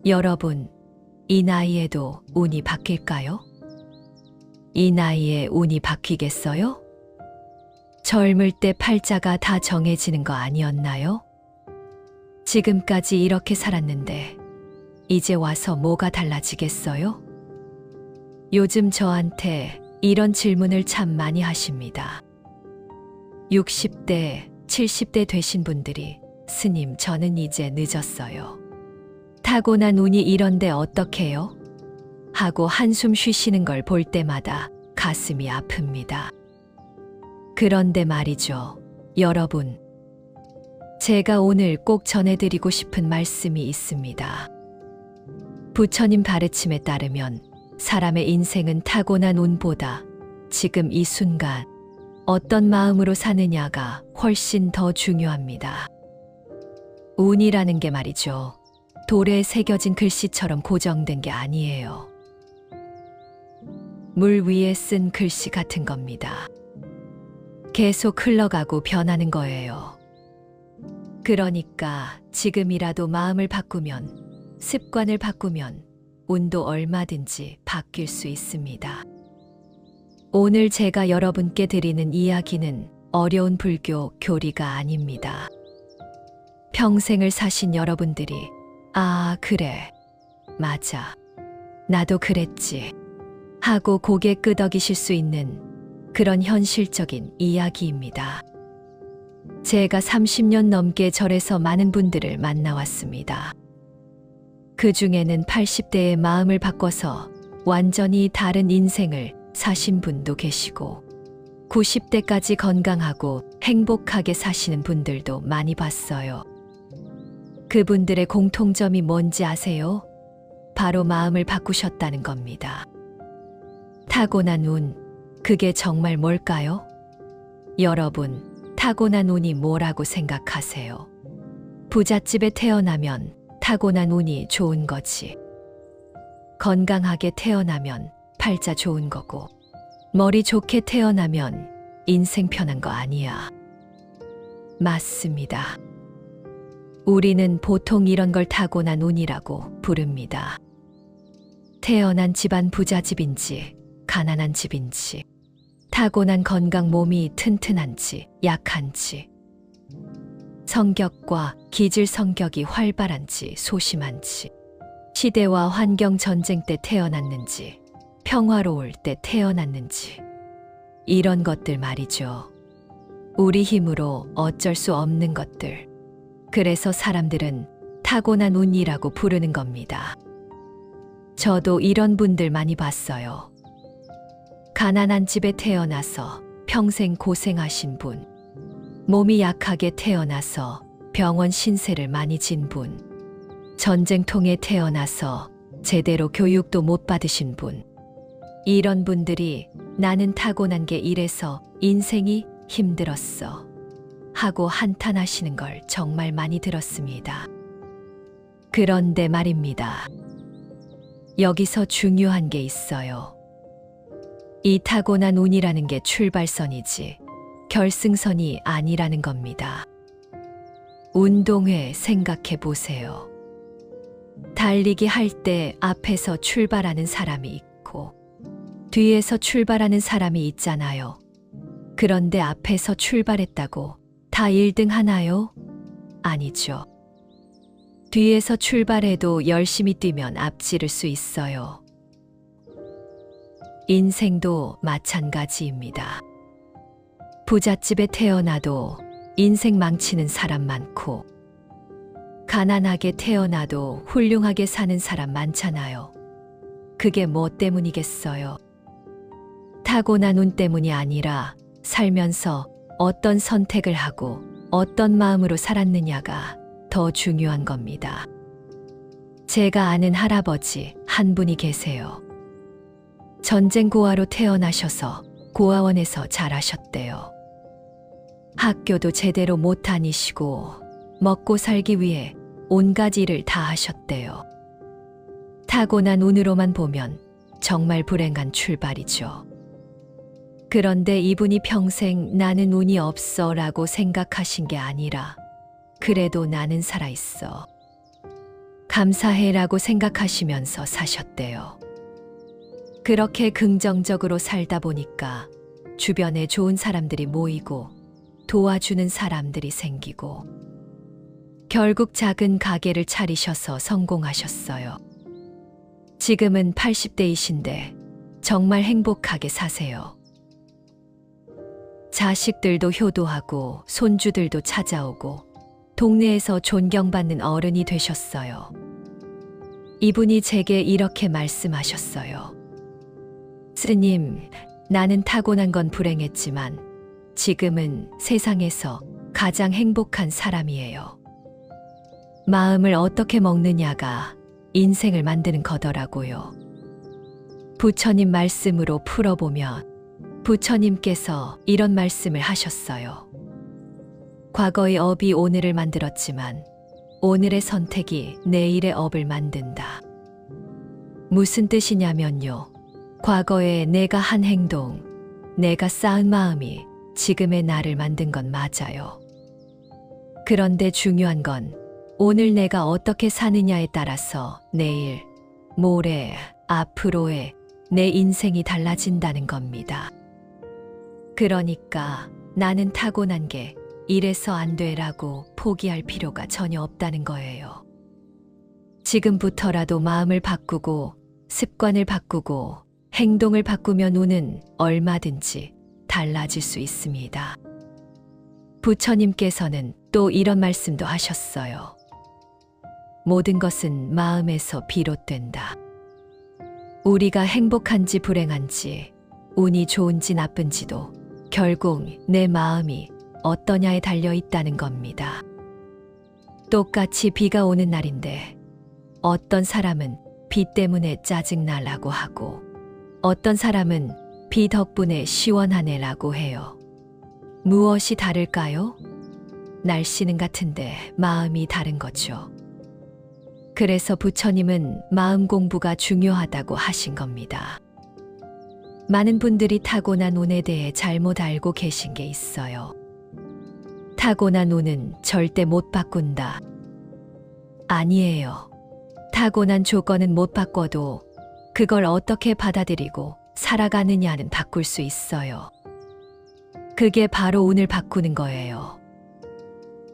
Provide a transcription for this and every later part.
여러분, 이 나이에도 운이 바뀔까요? 이 나이에 운이 바뀌겠어요? 젊을 때 팔자가 다 정해지는 거 아니었나요? 지금까지 이렇게 살았는데 이제 와서 뭐가 달라지겠어요? 요즘 저한테 이런 질문을 참 많이 하십니다. 60대, 70대 되신 분들이 스님, 저는 이제 늦었어요. 타고난 운이 이런데 어떡해요? 하고 한숨 쉬시는 걸 볼 때마다 가슴이 아픕니다. 그런데 말이죠, 여러분. 제가 오늘 꼭 전해드리고 싶은 말씀이 있습니다. 부처님 가르침에 따르면 사람의 인생은 타고난 운보다 지금 이 순간 어떤 마음으로 사느냐가 훨씬 더 중요합니다. 운이라는 게 말이죠, 돌에 새겨진 글씨처럼 고정된 게 아니에요. 물 위에 쓴 글씨 같은 겁니다. 계속 흘러가고 변하는 거예요. 그러니까 지금이라도 마음을 바꾸면, 습관을 바꾸면 운도 얼마든지 바뀔 수 있습니다. 오늘 제가 여러분께 드리는 이야기는 어려운 불교 교리가 아닙니다. 평생을 사신 여러분들이 아, 그래, 맞아, 나도 그랬지 하고 고개 끄덕이실 수 있는 그런 현실적인 이야기입니다. 제가 30년 넘게 절에서 많은 분들을 만나왔습니다. 그 중에는 80대의 마음을 바꿔서 완전히 다른 인생을 사신 분도 계시고 90대까지 건강하고 행복하게 사시는 분들도 많이 봤어요. 그분들의 공통점이 뭔지 아세요? 바로 마음을 바꾸셨다는 겁니다. 타고난 운, 그게 정말 뭘까요? 여러분, 타고난 운이 뭐라고 생각하세요? 부잣집에 태어나면 타고난 운이 좋은 거지. 건강하게 태어나면 팔자 좋은 거고, 머리 좋게 태어나면 인생 편한 거 아니야. 맞습니다. 우리는 보통 이런 걸 타고난 운이라고 부릅니다. 태어난 집안 부잣집인지 가난한 집인지, 타고난 건강 몸이 튼튼한지 약한지, 성격과 기질 성격이 활발한지 소심한지, 시대와 환경 전쟁 때 태어났는지 평화로울 때 태어났는지, 이런 것들 말이죠. 우리 힘으로 어쩔 수 없는 것들. 그래서 사람들은 타고난 운이라고 부르는 겁니다. 저도 이런 분들 많이 봤어요. 가난한 집에 태어나서 평생 고생하신 분, 몸이 약하게 태어나서 병원 신세를 많이 진 분, 전쟁통에 태어나서 제대로 교육도 못 받으신 분, 이런 분들이 나는 타고난 게 이래서 인생이 힘들었어 하고 한탄하시는 걸 정말 많이 들었습니다. 그런데 말입니다. 여기서 중요한 게 있어요. 이 타고난 운이라는 게 출발선이지 결승선이 아니라는 겁니다. 운동회 생각해 보세요. 달리기 할 때 앞에서 출발하는 사람이 있고 뒤에서 출발하는 사람이 있잖아요. 그런데 앞에서 출발했다고 다 1등 하나요? 아니죠. 뒤에서 출발해도 열심히 뛰면 앞지를 수 있어요. 인생도 마찬가지입니다. 부잣집에 태어나도 인생 망치는 사람 많고, 가난하게 태어나도 훌륭하게 사는 사람 많잖아요. 그게 뭐 때문이겠어요? 타고난 운 때문이 아니라 살면서 어떤 선택을 하고 어떤 마음으로 살았느냐가 더 중요한 겁니다. 제가 아는 할아버지 한 분이 계세요. 전쟁 고아로 태어나셔서 고아원에서 자라셨대요. 학교도 제대로 못 다니시고 먹고 살기 위해 온갖 일을 다 하셨대요. 타고난 운으로만 보면 정말 불행한 출발이죠. 그런데 이분이 평생 나는 운이 없어 라고 생각하신 게 아니라 그래도 나는 살아있어. 감사해라고 생각하시면서 사셨대요. 그렇게 긍정적으로 살다 보니까 주변에 좋은 사람들이 모이고 도와주는 사람들이 생기고 결국 작은 가게를 차리셔서 성공하셨어요. 지금은 80대이신데 정말 행복하게 사세요. 자식들도 효도하고 손주들도 찾아오고 동네에서 존경받는 어른이 되셨어요. 이분이 제게 이렇게 말씀하셨어요. 스님, 나는 타고난 건 불행했지만 지금은 세상에서 가장 행복한 사람이에요. 마음을 어떻게 먹느냐가 인생을 만드는 거더라고요. 부처님 말씀으로 풀어보면 부처님께서 이런 말씀을 하셨어요. 과거의 업이 오늘을 만들었지만 오늘의 선택이 내일의 업을 만든다. 무슨 뜻이냐면요. 과거에 내가 한 행동, 내가 쌓은 마음이 지금의 나를 만든 건 맞아요. 그런데 중요한 건 오늘 내가 어떻게 사느냐에 따라서 내일, 모레, 앞으로의 내 인생이 달라진다는 겁니다. 그러니까 나는 타고난 게 이래서 안 돼라고 포기할 필요가 전혀 없다는 거예요. 지금부터라도 마음을 바꾸고 습관을 바꾸고 행동을 바꾸면 운은 얼마든지 달라질 수 있습니다. 부처님께서는 또 이런 말씀도 하셨어요. 모든 것은 마음에서 비롯된다. 우리가 행복한지 불행한지, 운이 좋은지 나쁜지도 결국 내 마음이 어떠냐에 달려 있다는 겁니다. 똑같이 비가 오는 날인데 어떤 사람은 비 때문에 짜증나라고 하고 어떤 사람은 비 덕분에 시원하네라고 해요. 무엇이 다를까요? 날씨는 같은데 마음이 다른 거죠. 그래서 부처님은 마음 공부가 중요하다고 하신 겁니다. 많은 분들이 타고난 운에 대해 잘못 알고 계신 게 있어요. 타고난 운은 절대 못 바꾼다. 아니에요. 타고난 조건은 못 바꿔도 그걸 어떻게 받아들이고 살아가느냐는 바꿀 수 있어요. 그게 바로 운을 바꾸는 거예요.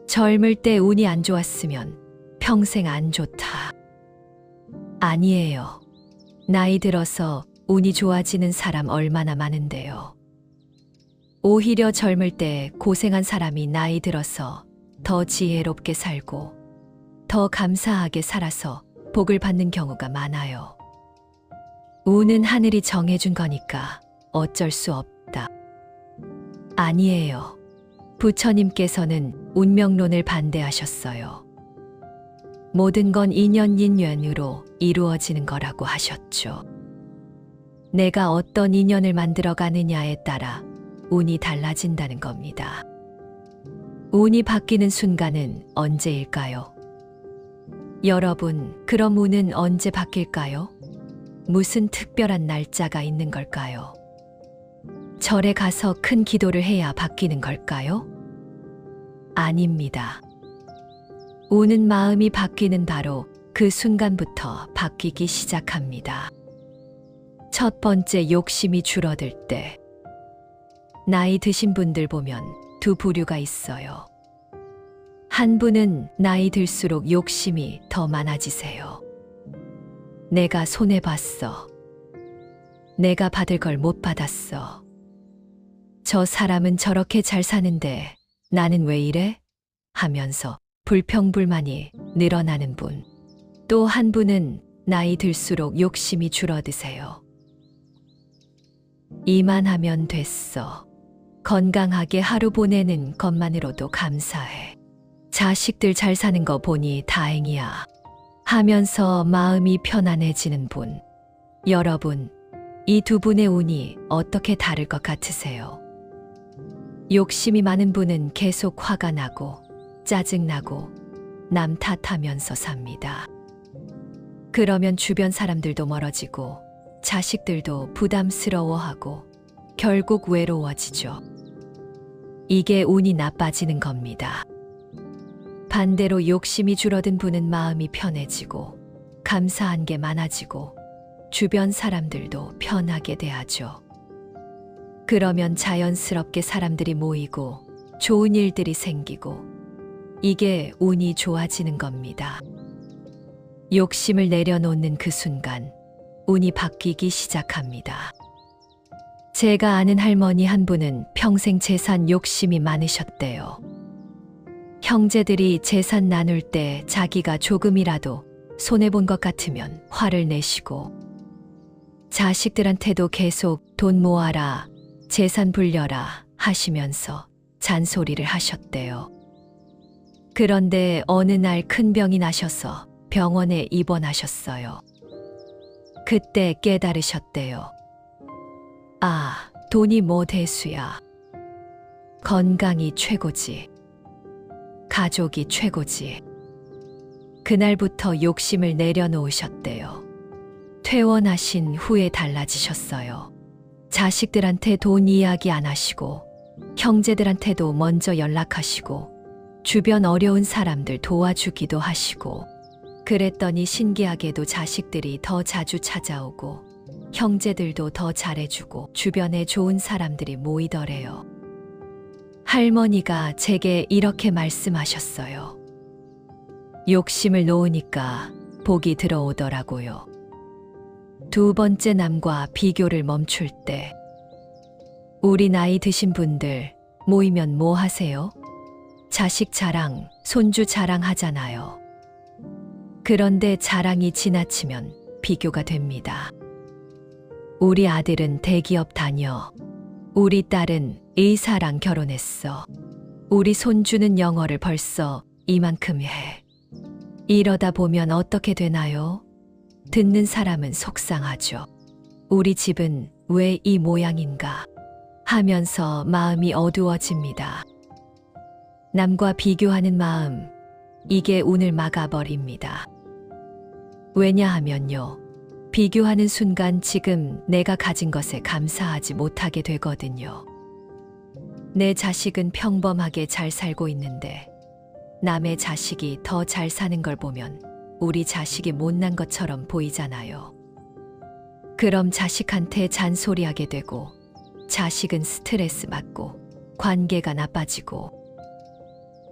젊을 때 운이 안 좋았으면 평생 안 좋다. 아니에요. 나이 들어서 운이 좋아지는 사람 얼마나 많은데요. 오히려 젊을 때 고생한 사람이 나이 들어서 더 지혜롭게 살고 더 감사하게 살아서 복을 받는 경우가 많아요. 운은 하늘이 정해준 거니까 어쩔 수 없다. 아니에요. 부처님께서는 운명론을 반대하셨어요. 모든 건 인연으로 이루어지는 거라고 하셨죠. 내가 어떤 인연을 만들어 가느냐에 따라 운이 달라진다는 겁니다. 운이 바뀌는 순간은 언제일까요? 여러분, 그럼 운은 언제 바뀔까요? 무슨 특별한 날짜가 있는 걸까요? 절에 가서 큰 기도를 해야 바뀌는 걸까요? 아닙니다. 운은 마음이 바뀌는 바로 그 순간부터 바뀌기 시작합니다. 첫 번째, 욕심이 줄어들 때. 나이 드신 분들 보면 두 부류가 있어요. 한 분은 나이 들수록 욕심이 더 많아지세요. 내가 손해봤어. 내가 받을 걸 못 받았어. 저 사람은 저렇게 잘 사는데 나는 왜 이래? 하면서 불평불만이 늘어나는 분. 또 한 분은 나이 들수록 욕심이 줄어드세요. 이만하면 됐어. 건강하게 하루 보내는 것만으로도 감사해. 자식들 잘 사는 거 보니 다행이야. 하면서 마음이 편안해지는 분. 여러분, 이 두 분의 운이 어떻게 다를 것 같으세요? 욕심이 많은 분은 계속 화가 나고 짜증나고 남 탓하면서 삽니다. 그러면 주변 사람들도 멀어지고 자식들도 부담스러워하고 결국 외로워지죠. 이게 운이 나빠지는 겁니다. 반대로 욕심이 줄어든 분은 마음이 편해지고 감사한 게 많아지고 주변 사람들도 편하게 대하죠. 그러면 자연스럽게 사람들이 모이고 좋은 일들이 생기고 이게 운이 좋아지는 겁니다. 욕심을 내려놓는 그 순간 운이 바뀌기 시작합니다. 제가 아는 할머니 한 분은 평생 재산 욕심이 많으셨대요. 형제들이 재산 나눌 때 자기가 조금이라도 손해본 것 같으면 화를 내시고 자식들한테도 계속 돈 모아라, 재산 불려라 하시면서 잔소리를 하셨대요. 그런데 어느 날 큰 병이 나셔서 병원에 입원하셨어요. 그때 깨달으셨대요. 아, 돈이 뭐 대수야. 건강이 최고지. 가족이 최고지. 그날부터 욕심을 내려놓으셨대요. 퇴원하신 후에 달라지셨어요. 자식들한테 돈 이야기 안 하시고 형제들한테도 먼저 연락하시고 주변 어려운 사람들 도와주기도 하시고 그랬더니 신기하게도 자식들이 더 자주 찾아오고 형제들도 더 잘해주고 주변에 좋은 사람들이 모이더래요. 할머니가 제게 이렇게 말씀하셨어요. 욕심을 놓으니까 복이 들어오더라고요. 두 번째 남과 비교를 멈출 때 우리 나이 드신 분들 모이면 뭐 하세요? 자식 자랑, 손주 자랑 하잖아요. 그런데 자랑이 지나치면 비교가 됩니다. 우리 아들은 대기업 다녀. 우리 딸은 의사랑 결혼했어. 우리 손주는 영어를 벌써 이만큼 해. 이러다 보면 어떻게 되나요? 듣는 사람은 속상하죠. 우리 집은 왜 이 모양인가 하면서 마음이 어두워집니다. 남과 비교하는 마음, 이게 운을 막아버립니다. 왜냐하면요, 비교하는 순간 지금 내가 가진 것에 감사하지 못하게 되거든요. 내 자식은 평범하게 잘 살고 있는데 남의 자식이 더 잘 사는 걸 보면 우리 자식이 못난 것처럼 보이잖아요. 그럼 자식한테 잔소리하게 되고 자식은 스트레스 받고 관계가 나빠지고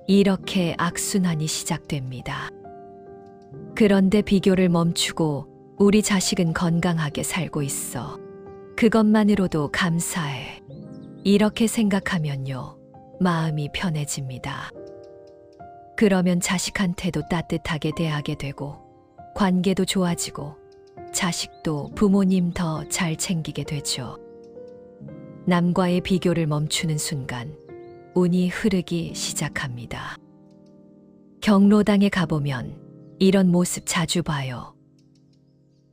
이렇게 악순환이 시작됩니다. 그런데 비교를 멈추고 우리 자식은 건강하게 살고 있어. 그것만으로도 감사해. 이렇게 생각하면요, 마음이 편해집니다. 그러면 자식한테도 따뜻하게 대하게 되고 관계도 좋아지고 자식도 부모님 더 잘 챙기게 되죠. 남과의 비교를 멈추는 순간 운이 흐르기 시작합니다. 경로당에 가보면 이런 모습 자주 봐요.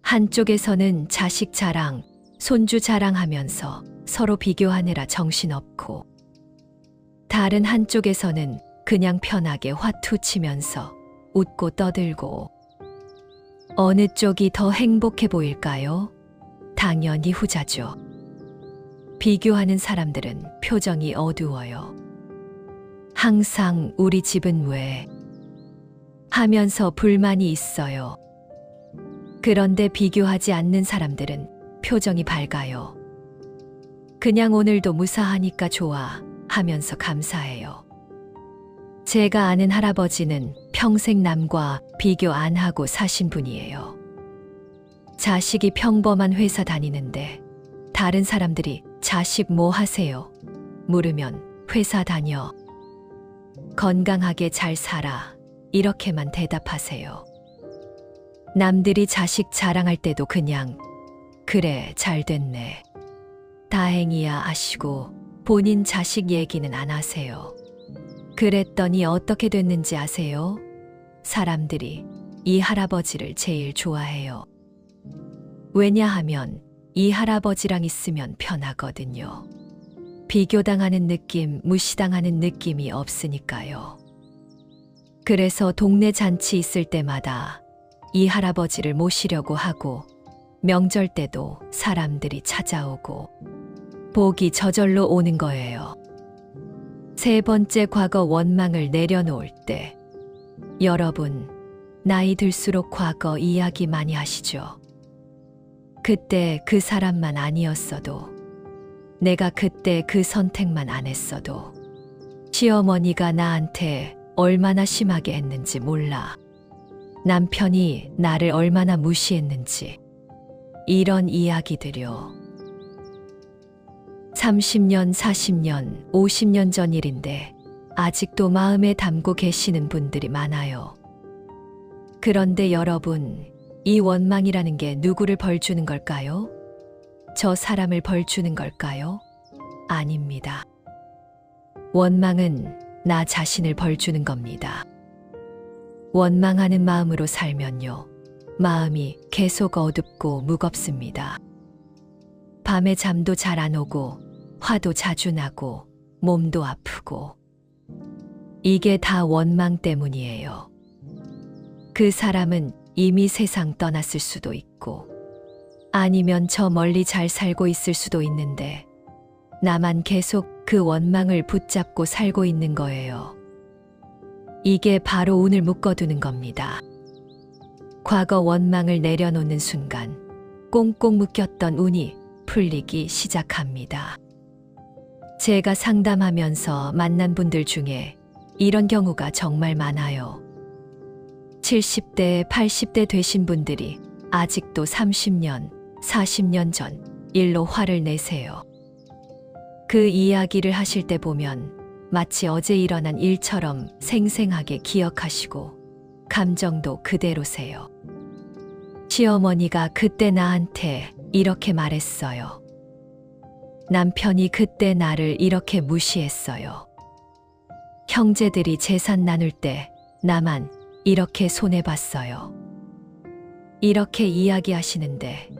한쪽에서는 자식 자랑, 손주 자랑하면서 서로 비교하느라 정신없고 다른 한쪽에서는 그냥 편하게 화투 치면서 웃고 떠들고 어느 쪽이 더 행복해 보일까요? 당연히 후자죠. 비교하는 사람들은 표정이 어두워요. 항상 우리 집은 왜 하면서 불만이 있어요. 그런데 비교하지 않는 사람들은 표정이 밝아요. 그냥 오늘도 무사하니까 좋아 하면서 감사해요. 제가 아는 할아버지는 평생 남과 비교 안 하고 사신 분이에요. 자식이 평범한 회사 다니는데 다른 사람들이 자식 뭐 하세요? 물으면 회사 다녀. 건강하게 잘 살아. 이렇게만 대답하세요. 남들이 자식 자랑할 때도 그냥 그래 잘 됐네. 다행이야 하시고 본인 자식 얘기는 안 하세요. 그랬더니 어떻게 됐는지 아세요? 사람들이 이 할아버지를 제일 좋아해요. 왜냐하면 이 할아버지랑 있으면 편하거든요. 비교당하는 느낌, 무시당하는 느낌이 없으니까요. 그래서 동네 잔치 있을 때마다 이 할아버지를 모시려고 하고 명절 때도 사람들이 찾아오고 복이 저절로 오는 거예요. 세 번째 과거 원망을 내려놓을 때 여러분, 나이 들수록 과거 이야기 많이 하시죠? 그때 그 사람만 아니었어도, 내가 그때 그 선택만 안 했어도, 시어머니가 나한테 얼마나 심하게 했는지 몰라. 남편이 나를 얼마나 무시했는지. 이런 이야기들요. 30년, 40년, 50년 전 일인데 아직도 마음에 담고 계시는 분들이 많아요. 그런데 여러분, 이 원망이라는 게 누구를 벌주는 걸까요? 저 사람을 벌주는 걸까요? 아닙니다. 원망은 나 자신을 벌주는 겁니다. 원망하는 마음으로 살면요, 마음이 계속 어둡고 무겁습니다. 밤에 잠도 잘 안 오고, 화도 자주 나고, 몸도 아프고. 이게 다 원망 때문이에요. 그 사람은 이미 세상 떠났을 수도 있고, 아니면 저 멀리 잘 살고 있을 수도 있는데, 나만 계속 그 원망을 붙잡고 살고 있는 거예요. 이게 바로 운을 묶어두는 겁니다. 과거 원망을 내려놓는 순간 꽁꽁 묶였던 운이 풀리기 시작합니다. 제가 상담하면서 만난 분들 중에 이런 경우가 정말 많아요. 70대, 80대 되신 분들이 아직도 30년, 40년 전 일로 화를 내세요. 그 이야기를 하실 때 보면 마치 어제 일어난 일처럼 생생하게 기억하시고 감정도 그대로세요. 시어머니가 그때 나한테 이렇게 말했어요. 남편이 그때 나를 이렇게 무시했어요. 형제들이 재산 나눌 때 나만 이렇게 손해봤어요. 이렇게 이야기하시는데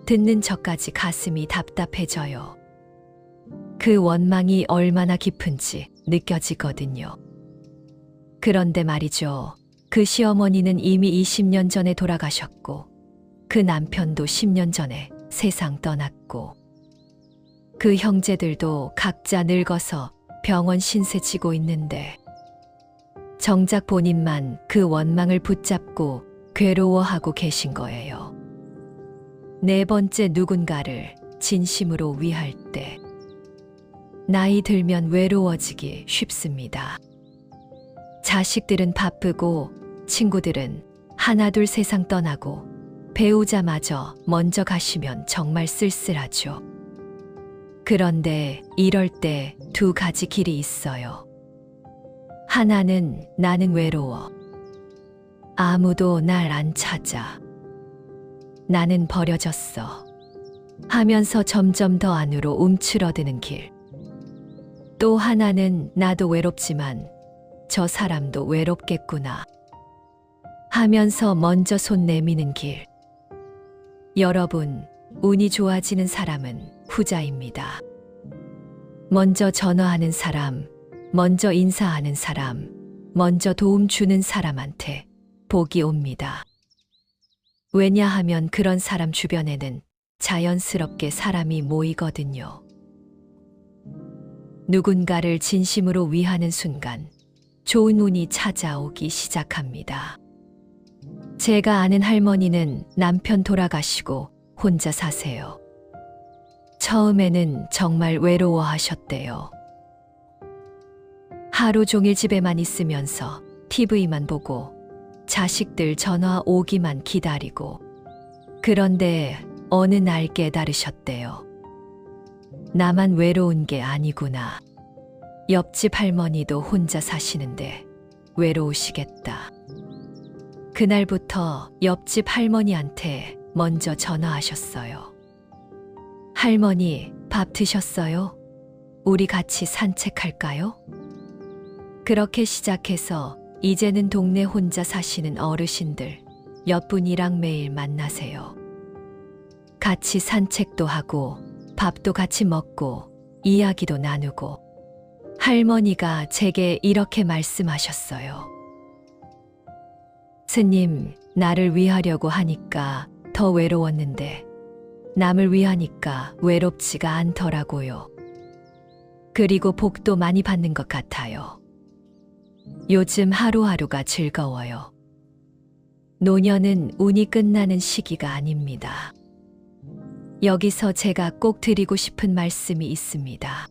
듣는 저까지 가슴이 답답해져요. 그 원망이 얼마나 깊은지 느껴지거든요. 그런데 말이죠. 그 시어머니는 이미 20년 전에 돌아가셨고, 그 남편도 10년 전에 세상 떠났고, 그 형제들도 각자 늙어서 병원 신세 지고 있는데, 정작 본인만 그 원망을 붙잡고 괴로워하고 계신 거예요. 네 번째, 누군가를 진심으로 위할 때. 나이 들면 외로워지기 쉽습니다. 자식들은 바쁘고 친구들은 하나둘 세상 떠나고 배우자마저 먼저 가시면 정말 쓸쓸하죠. 그런데 이럴 때 두 가지 길이 있어요. 하나는 나는 외로워. 아무도 날 안 찾아. 나는 버려졌어. 하면서 점점 더 안으로 움츠러드는 길. 또 하나는 나도 외롭지만 저 사람도 외롭겠구나 하면서 먼저 손 내미는 길. 여러분, 운이 좋아지는 사람은 후자입니다. 먼저 전화하는 사람, 먼저 인사하는 사람, 먼저 도움 주는 사람한테 복이 옵니다. 왜냐하면 그런 사람 주변에는 자연스럽게 사람이 모이거든요. 누군가를 진심으로 위하는 순간 좋은 운이 찾아오기 시작합니다. 제가 아는 할머니는 남편 돌아가시고 혼자 사세요. 처음에는 정말 외로워하셨대요. 하루 종일 집에만 있으면서 TV만 보고 자식들 전화 오기만 기다리고, 그런데 어느 날 깨달으셨대요. 나만 외로운 게 아니구나. 옆집 할머니도 혼자 사시는데 외로우시겠다. 그날부터 옆집 할머니한테 먼저 전화하셨어요. 할머니, 밥 드셨어요? 우리 같이 산책할까요? 그렇게 시작해서 이제는 동네 혼자 사시는 어르신들 몇 분이랑 매일 만나세요. 같이 산책도 하고 밥도 같이 먹고 이야기도 나누고. 할머니가 제게 이렇게 말씀하셨어요. 스님, 나를 위하려고 하니까 더 외로웠는데 남을 위하니까 외롭지가 않더라고요. 그리고 복도 많이 받는 것 같아요. 요즘 하루하루가 즐거워요. 노년은 운이 끝나는 시기가 아닙니다. 여기서 제가 꼭 드리고 싶은 말씀이 있습니다.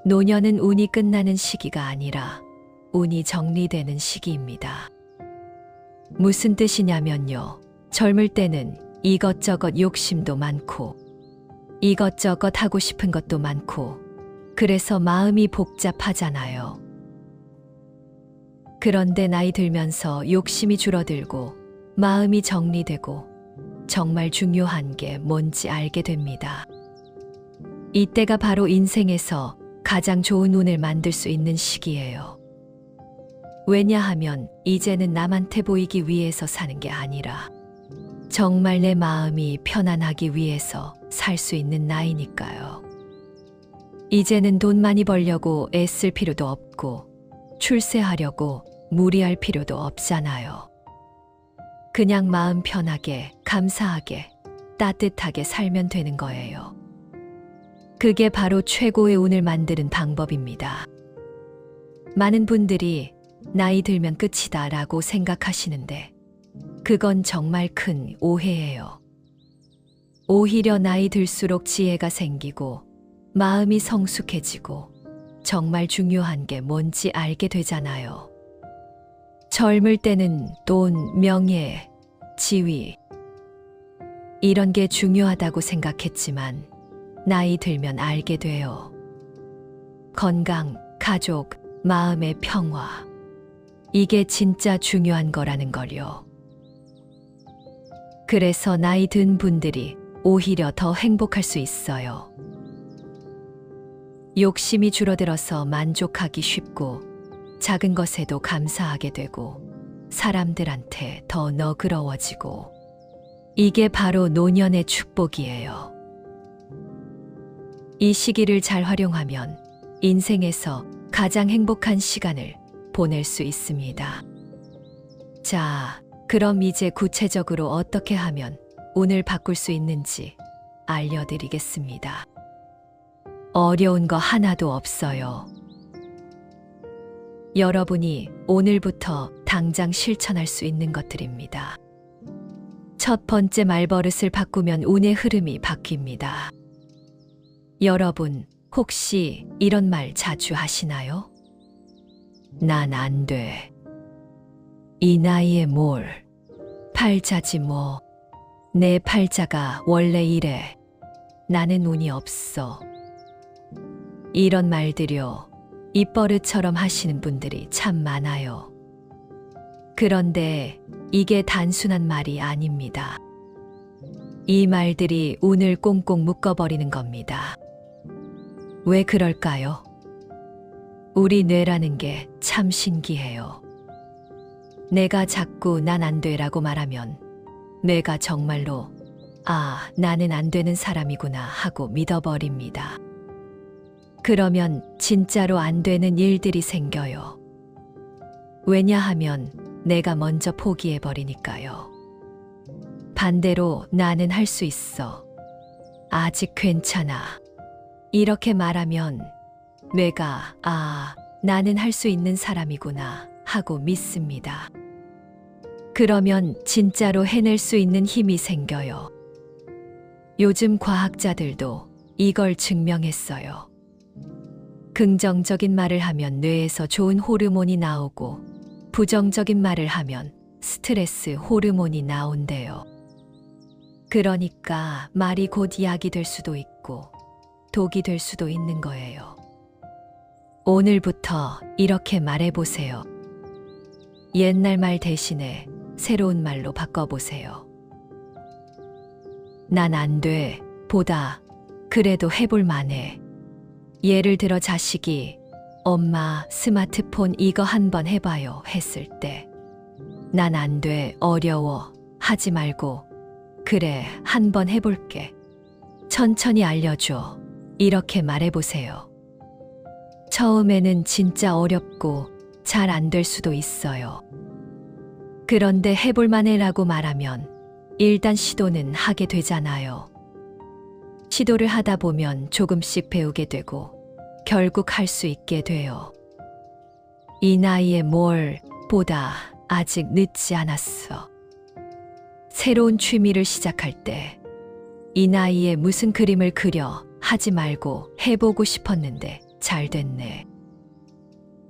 노년은 운이 끝나는 시기가 아니라 운이 정리되는 시기입니다. 무슨 뜻이냐면요. 젊을 때는 이것저것 욕심도 많고 이것저것 하고 싶은 것도 많고 그래서 마음이 복잡하잖아요. 그런데 나이 들면서 욕심이 줄어들고 마음이 정리되고 정말 중요한 게 뭔지 알게 됩니다. 이때가 바로 인생에서 가장 좋은 운을 만들 수 있는 시기예요. 왜냐하면 이제는 남한테 보이기 위해서 사는 게 아니라 정말 내 마음이 편안하기 위해서 살 수 있는 나이니까요. 이제는 돈 많이 벌려고 애쓸 필요도 없고 출세하려고 무리할 필요도 없잖아요. 그냥 마음 편하게, 감사하게, 따뜻하게 살면 되는 거예요. 그게 바로 최고의 운을 만드는 방법입니다. 많은 분들이 나이 들면 끝이다 라고 생각하시는데 그건 정말 큰 오해예요. 오히려 나이 들수록 지혜가 생기고 마음이 성숙해지고 정말 중요한 게 뭔지 알게 되잖아요. 젊을 때는 돈, 명예, 지위 이런 게 중요하다고 생각했지만 나이 들면 알게 돼요. 건강, 가족, 마음의 평화 이게 진짜 중요한 거라는 걸요. 그래서 나이 든 분들이 오히려 더 행복할 수 있어요. 욕심이 줄어들어서 만족하기 쉽고 작은 것에도 감사하게 되고 사람들한테 더 너그러워지고 이게 바로 노년의 축복이에요. 이 시기를 잘 활용하면 인생에서 가장 행복한 시간을 보낼 수 있습니다. 자, 그럼 이제 구체적으로 어떻게 하면 운을 바꿀 수 있는지 알려드리겠습니다. 어려운 거 하나도 없어요. 여러분이 오늘부터 당장 실천할 수 있는 것들입니다. 첫 번째, 말버릇을 바꾸면 운의 흐름이 바뀝니다. 여러분, 혹시 이런 말 자주 하시나요? 난 안 돼. 이 나이에 뭘. 팔자지 뭐. 내 팔자가 원래 이래. 나는 운이 없어. 이런 말들요. 입버릇처럼 하시는 분들이 참 많아요. 그런데 이게 단순한 말이 아닙니다. 이 말들이 운을 꽁꽁 묶어버리는 겁니다. 왜 그럴까요? 우리 뇌라는 게 참 신기해요. 내가 자꾸 난 안 돼라고 말하면 뇌가 정말로 아, 나는 안 되는 사람이구나 하고 믿어버립니다. 그러면 진짜로 안 되는 일들이 생겨요. 왜냐하면 내가 먼저 포기해버리니까요. 반대로 나는 할 수 있어. 아직 괜찮아. 이렇게 말하면 뇌가 아, 나는 할 수 있는 사람이구나 하고 믿습니다. 그러면 진짜로 해낼 수 있는 힘이 생겨요. 요즘 과학자들도 이걸 증명했어요. 긍정적인 말을 하면 뇌에서 좋은 호르몬이 나오고 부정적인 말을 하면 스트레스 호르몬이 나온대요. 그러니까 말이 곧 약이 될 수도 있고 독이 될 수도 있는 거예요. 오늘부터 이렇게 말해보세요. 옛날 말 대신에 새로운 말로 바꿔보세요. 난 안 돼. 보다 그래도 해볼 만해. 예를 들어 자식이 엄마 스마트폰 이거 한번 해봐요 했을 때 난 안 돼. 어려워. 하지 말고 그래 한번 해볼게. 천천히 알려줘. 이렇게 말해보세요. 처음에는 진짜 어렵고 잘 안 될 수도 있어요. 그런데 해볼 만해라고 말하면 일단 시도는 하게 되잖아요. 시도를 하다 보면 조금씩 배우게 되고 결국 할 수 있게 돼요. 이 나이에 뭘 보다 아직 늦지 않았어. 새로운 취미를 시작할 때 이 나이에 무슨 그림을 그려 하지 말고 해보고 싶었는데 잘 됐네.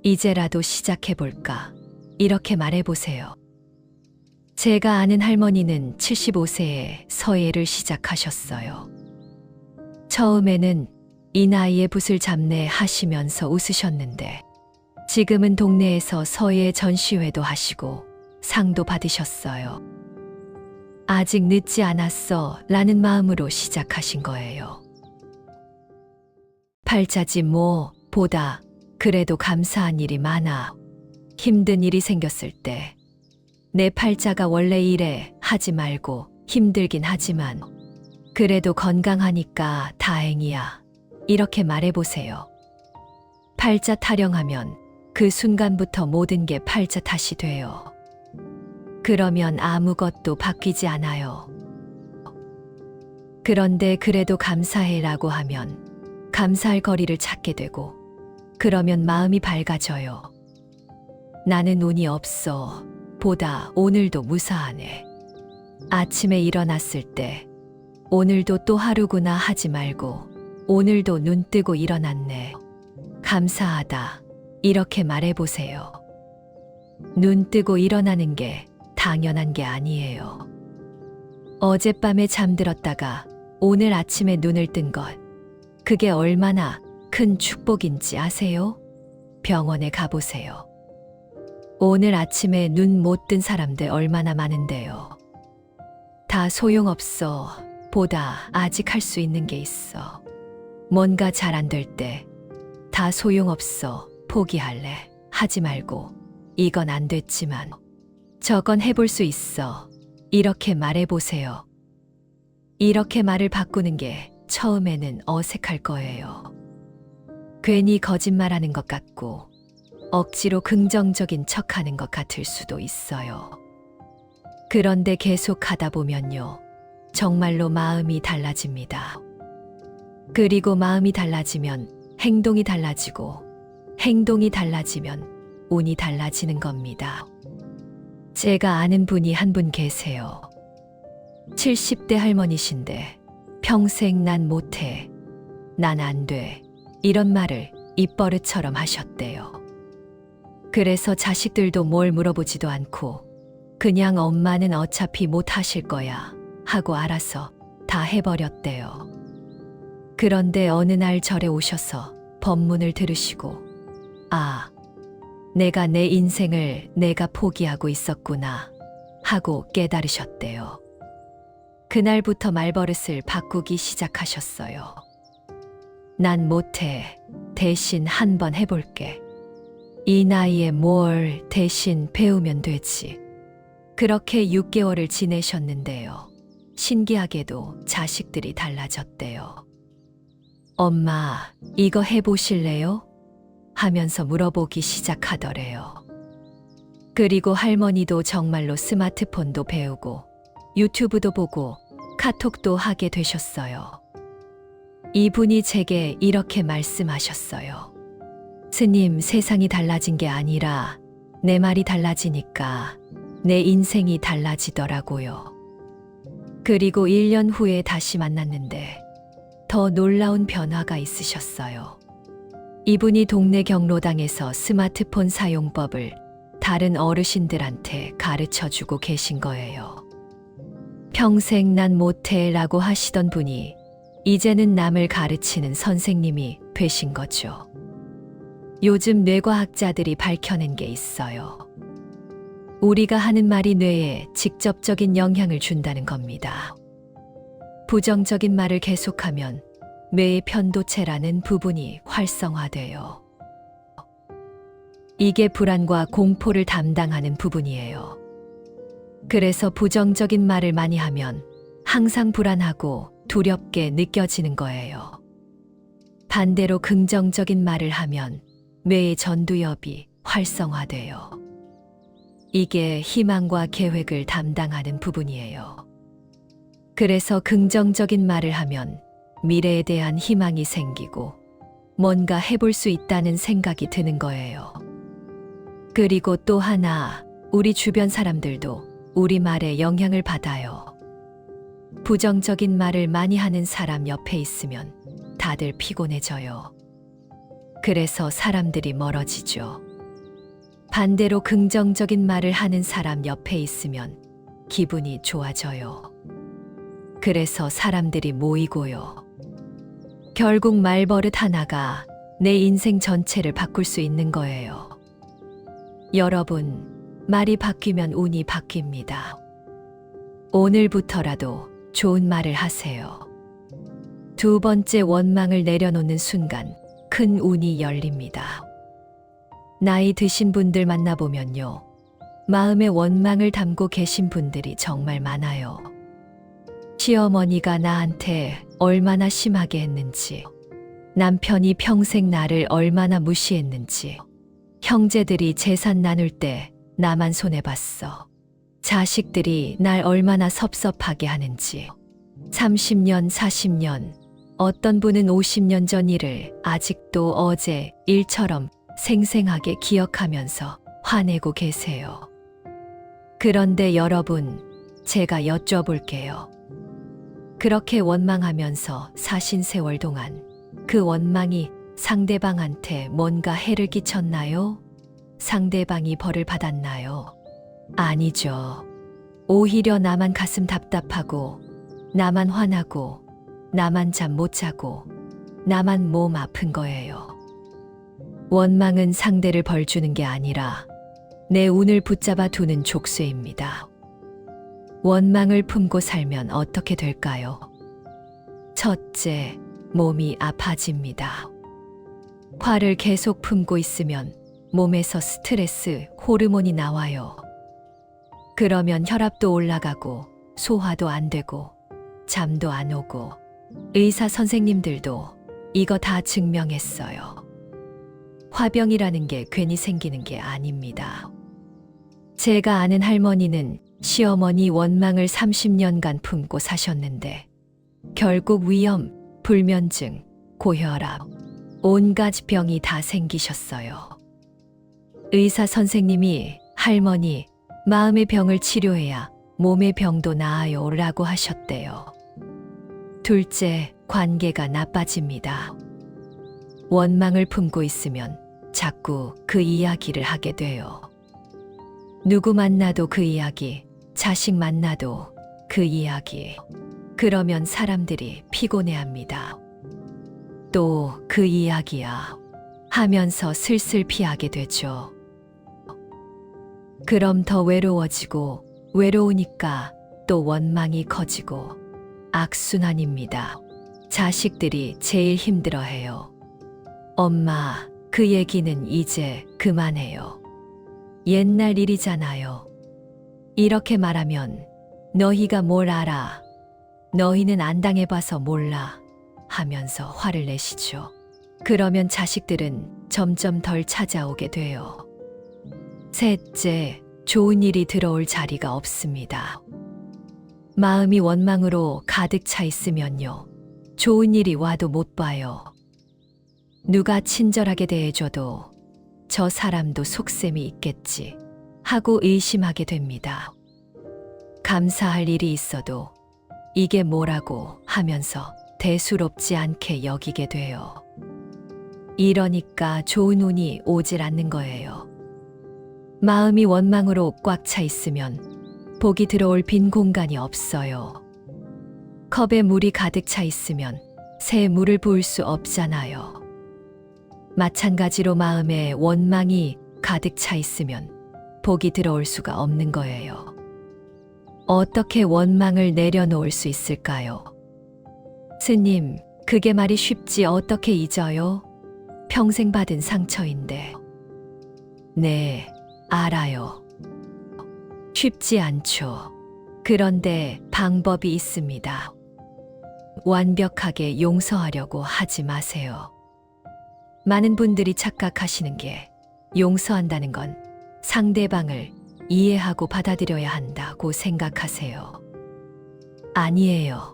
이제라도 시작해볼까? 이렇게 말해보세요. 제가 아는 할머니는 75세에 서예를 시작하셨어요. 처음에는 이 나이에 붓을 잡네 하시면서 웃으셨는데 지금은 동네에서 서예 전시회도 하시고 상도 받으셨어요. 아직 늦지 않았어 라는 마음으로 시작하신 거예요. 팔자지 뭐 보다 그래도 감사한 일이 많아. 힘든 일이 생겼을 때 내 팔자가 원래 이래 하지 말고 힘들긴 하지만 그래도 건강하니까 다행이야. 이렇게 말해보세요. 팔자 타령하면 그 순간부터 모든 게 팔자 탓이 돼요. 그러면 아무것도 바뀌지 않아요. 그런데 그래도 감사해라고 하면 감사할 거리를 찾게 되고 그러면 마음이 밝아져요. 나는 운이 없어 보다 오늘도 무사하네. 아침에 일어났을 때 오늘도 또 하루구나 하지 말고 오늘도 눈 뜨고 일어났네. 감사하다. 이렇게 말해보세요. 눈 뜨고 일어나는 게 당연한 게 아니에요. 어젯밤에 잠들었다가 오늘 아침에 눈을 뜬 것, 그게 얼마나 큰 축복인지 아세요? 병원에 가보세요. 오늘 아침에 눈 못 뜬 사람들 얼마나 많은데요. 다 소용없어 보다 아직 할 수 있는 게 있어. 뭔가 잘 안 될 때 다 소용없어 포기할래 하지 말고 이건 안 됐지만 저건 해볼 수 있어 이렇게 말해보세요. 이렇게 말을 바꾸는 게 처음에는 어색할 거예요. 괜히 거짓말하는 것 같고 억지로 긍정적인 척하는 것 같을 수도 있어요. 그런데 계속 하다 보면요. 정말로 마음이 달라집니다. 그리고 마음이 달라지면 행동이 달라지고 행동이 달라지면 운이 달라지는 겁니다. 제가 아는 분이 한 분 계세요. 70대 할머니신데 평생 난 못해, 난 안 돼 이런 말을 입버릇처럼 하셨대요. 그래서 자식들도 뭘 물어보지도 않고 그냥 엄마는 어차피 못 하실 거야 하고 알아서 다 해버렸대요. 그런데 어느 날 절에 오셔서 법문을 들으시고 아, 내가 내 인생을 내가 포기하고 있었구나 하고 깨달으셨대요. 그날부터 말버릇을 바꾸기 시작하셨어요. 난 못해. 대신 한번 해볼게. 이 나이에 뭘 대신 배우면 되지. 그렇게 6개월을 지내셨는데요. 신기하게도 자식들이 달라졌대요. 엄마, 이거 해보실래요? 하면서 물어보기 시작하더래요. 그리고 할머니도 정말로 스마트폰도 배우고 유튜브도 보고 카톡도 하게 되셨어요. 이분이 제게 이렇게 말씀하셨어요. 스님, 세상이 달라진 게 아니라 내 말이 달라지니까 내 인생이 달라지더라고요. 그리고 1년 후에 다시 만났는데 더 놀라운 변화가 있으셨어요. 이분이 동네 경로당에서 스마트폰 사용법을 다른 어르신들한테 가르쳐 주고 계신 거예요. 평생 난 못해 라고 하시던 분이 이제는 남을 가르치는 선생님이 되신 거죠. 요즘 뇌과학자들이 밝혀낸 게 있어요. 우리가 하는 말이 뇌에 직접적인 영향을 준다는 겁니다. 부정적인 말을 계속하면 뇌의 편도체라는 부분이 활성화돼요. 이게 불안과 공포를 담당하는 부분이에요. 그래서 부정적인 말을 많이 하면 항상 불안하고 두렵게 느껴지는 거예요. 반대로 긍정적인 말을 하면 뇌의 전두엽이 활성화돼요. 이게 희망과 계획을 담당하는 부분이에요. 그래서 긍정적인 말을 하면 미래에 대한 희망이 생기고 뭔가 해볼 수 있다는 생각이 드는 거예요. 그리고 또 하나, 우리 주변 사람들도 우리 말에 영향을 받아요. 부정적인 말을 많이 하는 사람 옆에 있으면 다들 피곤해져요. 그래서 사람들이 멀어지죠. 반대로 긍정적인 말을 하는 사람 옆에 있으면 기분이 좋아져요. 그래서 사람들이 모이고요. 결국 말버릇 하나가 내 인생 전체를 바꿀 수 있는 거예요. 여러분, 말이 바뀌면 운이 바뀝니다. 오늘부터라도 좋은 말을 하세요. 두 번째, 원망을 내려놓는 순간 큰 운이 열립니다. 나이 드신 분들 만나보면요. 마음에 원망을 담고 계신 분들이 정말 많아요. 시어머니가 나한테 얼마나 심하게 했는지, 남편이 평생 나를 얼마나 무시했는지, 형제들이 재산 나눌 때 나만 손해봤어. 자식들이 날 얼마나 섭섭하게 하는지, 30년, 40년, 어떤 분은 50년 전 일을 아직도 어제 일처럼 생생하게 기억하면서 화내고 계세요. 그런데 여러분, 제가 여쭤볼게요. 그렇게 원망하면서 사신 세월 동안 그 원망이 상대방한테 뭔가 해를 끼쳤나요? 상대방이 벌을 받았나요? 아니죠. 오히려 나만 가슴 답답하고, 나만 화나고, 나만 잠 못 자고, 나만 몸 아픈 거예요. 원망은 상대를 벌 주는 게 아니라 내 운을 붙잡아 두는 족쇄입니다. 원망을 품고 살면 어떻게 될까요? 첫째, 몸이 아파집니다. 화를 계속 품고 있으면 몸에서 스트레스, 호르몬이 나와요. 그러면 혈압도 올라가고, 소화도 안 되고, 잠도 안 오고, 의사 선생님들도 이거 다 증명했어요. 화병이라는 게 괜히 생기는 게 아닙니다. 제가 아는 할머니는 시어머니 원망을 30년간 품고 사셨는데 결국 위염, 불면증, 고혈압, 온갖 병이 다 생기셨어요. 의사 선생님이 할머니, 마음의 병을 치료해야 몸의 병도 나아요 라고 하셨대요. 둘째, 관계가 나빠집니다. 원망을 품고 있으면 자꾸 그 이야기를 하게 돼요. 누구 만나도 그 이야기, 자식 만나도 그 이야기. 그러면 사람들이 피곤해합니다. 또 그 이야기야 하면서 슬슬 피하게 되죠. 그럼 더 외로워지고, 외로우니까 또 원망이 커지고, 악순환입니다. 자식들이 제일 힘들어해요. 엄마, 그 얘기는 이제 그만해요. 옛날 일이잖아요. 이렇게 말하면 너희가 뭘 알아? 너희는 안 당해봐서 몰라 하면서 화를 내시죠. 그러면 자식들은 점점 덜 찾아오게 돼요. 셋째, 좋은 일이 들어올 자리가 없습니다. 마음이 원망으로 가득 차 있으면요. 좋은 일이 와도 못 봐요. 누가 친절하게 대해줘도 저 사람도 속셈이 있겠지 하고 의심하게 됩니다. 감사할 일이 있어도 이게 뭐라고 하면서 대수롭지 않게 여기게 돼요. 이러니까 좋은 운이 오질 않는 거예요. 마음이 원망으로 꽉 차 있으면 복이 들어올 빈 공간이 없어요. 컵에 물이 가득 차 있으면 새 물을 부을 수 없잖아요. 마찬가지로 마음에 원망이 가득 차 있으면 복이 들어올 수가 없는 거예요. 어떻게 원망을 내려놓을 수 있을까요? 스님, 그게 말이 쉽지 어떻게 잊어요? 평생 받은 상처인데. 네, 알아요. 쉽지 않죠. 그런데 방법이 있습니다. 완벽하게 용서하려고 하지 마세요. 많은 분들이 착각하시는 게 용서한다는 건 상대방을 이해하고 받아들여야 한다고 생각하세요. 아니에요.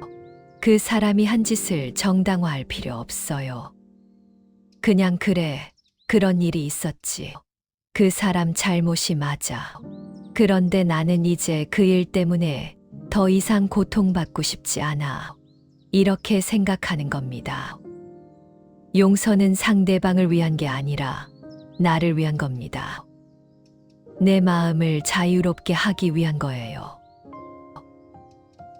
그 사람이 한 짓을 정당화할 필요 없어요. 그냥 그래, 그런 일이 있었지. 그 사람 잘못이 맞아. 그런데 나는 이제 그 일 때문에 더 이상 고통받고 싶지 않아. 이렇게 생각하는 겁니다. 용서는 상대방을 위한 게 아니라 나를 위한 겁니다. 내 마음을 자유롭게 하기 위한 거예요.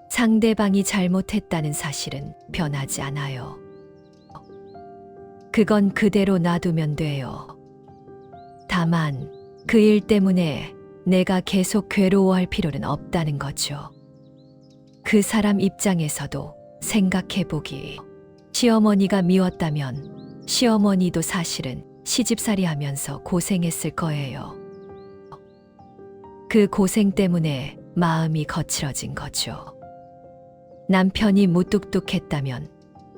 상대방이 잘못했다는 사실은 변하지 않아요. 그건 그대로 놔두면 돼요. 다만 그 일 때문에 내가 계속 괴로워할 필요는 없다는 거죠. 그 사람 입장에서도 생각해보기. 시어머니가 미웠다면 시어머니도 사실은 시집살이 하면서 고생했을 거예요. 그 고생 때문에 마음이 거칠어진 거죠. 남편이 무뚝뚝했다면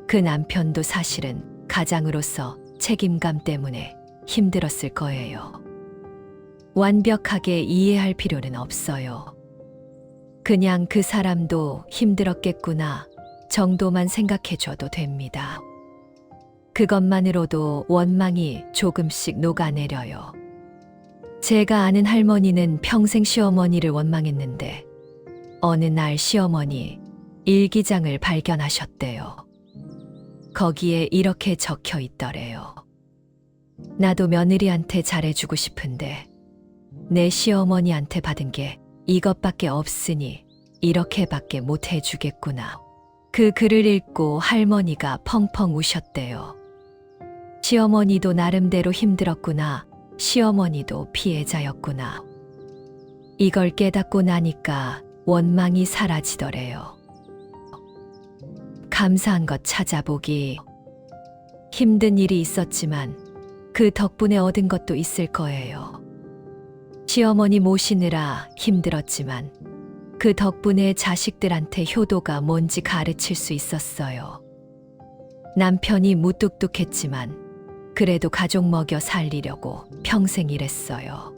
그 남편도 사실은 가장으로서 책임감 때문에 힘들었을 거예요. 완벽하게 이해할 필요는 없어요. 그냥 그 사람도 힘들었겠구나 정도만 생각해줘도 됩니다. 그것만으로도 원망이 조금씩 녹아내려요. 제가 아는 할머니는 평생 시어머니를 원망했는데 어느 날 시어머니 일기장을 발견하셨대요. 거기에 이렇게 적혀 있더래요. 나도 며느리한테 잘해주고 싶은데 내 시어머니한테 받은 게 이것밖에 없으니 이렇게밖에 못 해주겠구나. 그 글을 읽고 할머니가 펑펑 우셨대요. 시어머니도 나름대로 힘들었구나. 시어머니도 피해자였구나. 이걸 깨닫고 나니까 원망이 사라지더래요. 감사한 것 찾아보기. 힘든 일이 있었지만 그 덕분에 얻은 것도 있을 거예요. 시어머니 모시느라 힘들었지만 그 덕분에 자식들한테 효도가 뭔지 가르칠 수 있었어요. 남편이 무뚝뚝했지만 그래도 가족 먹여 살리려고 평생 일했어요.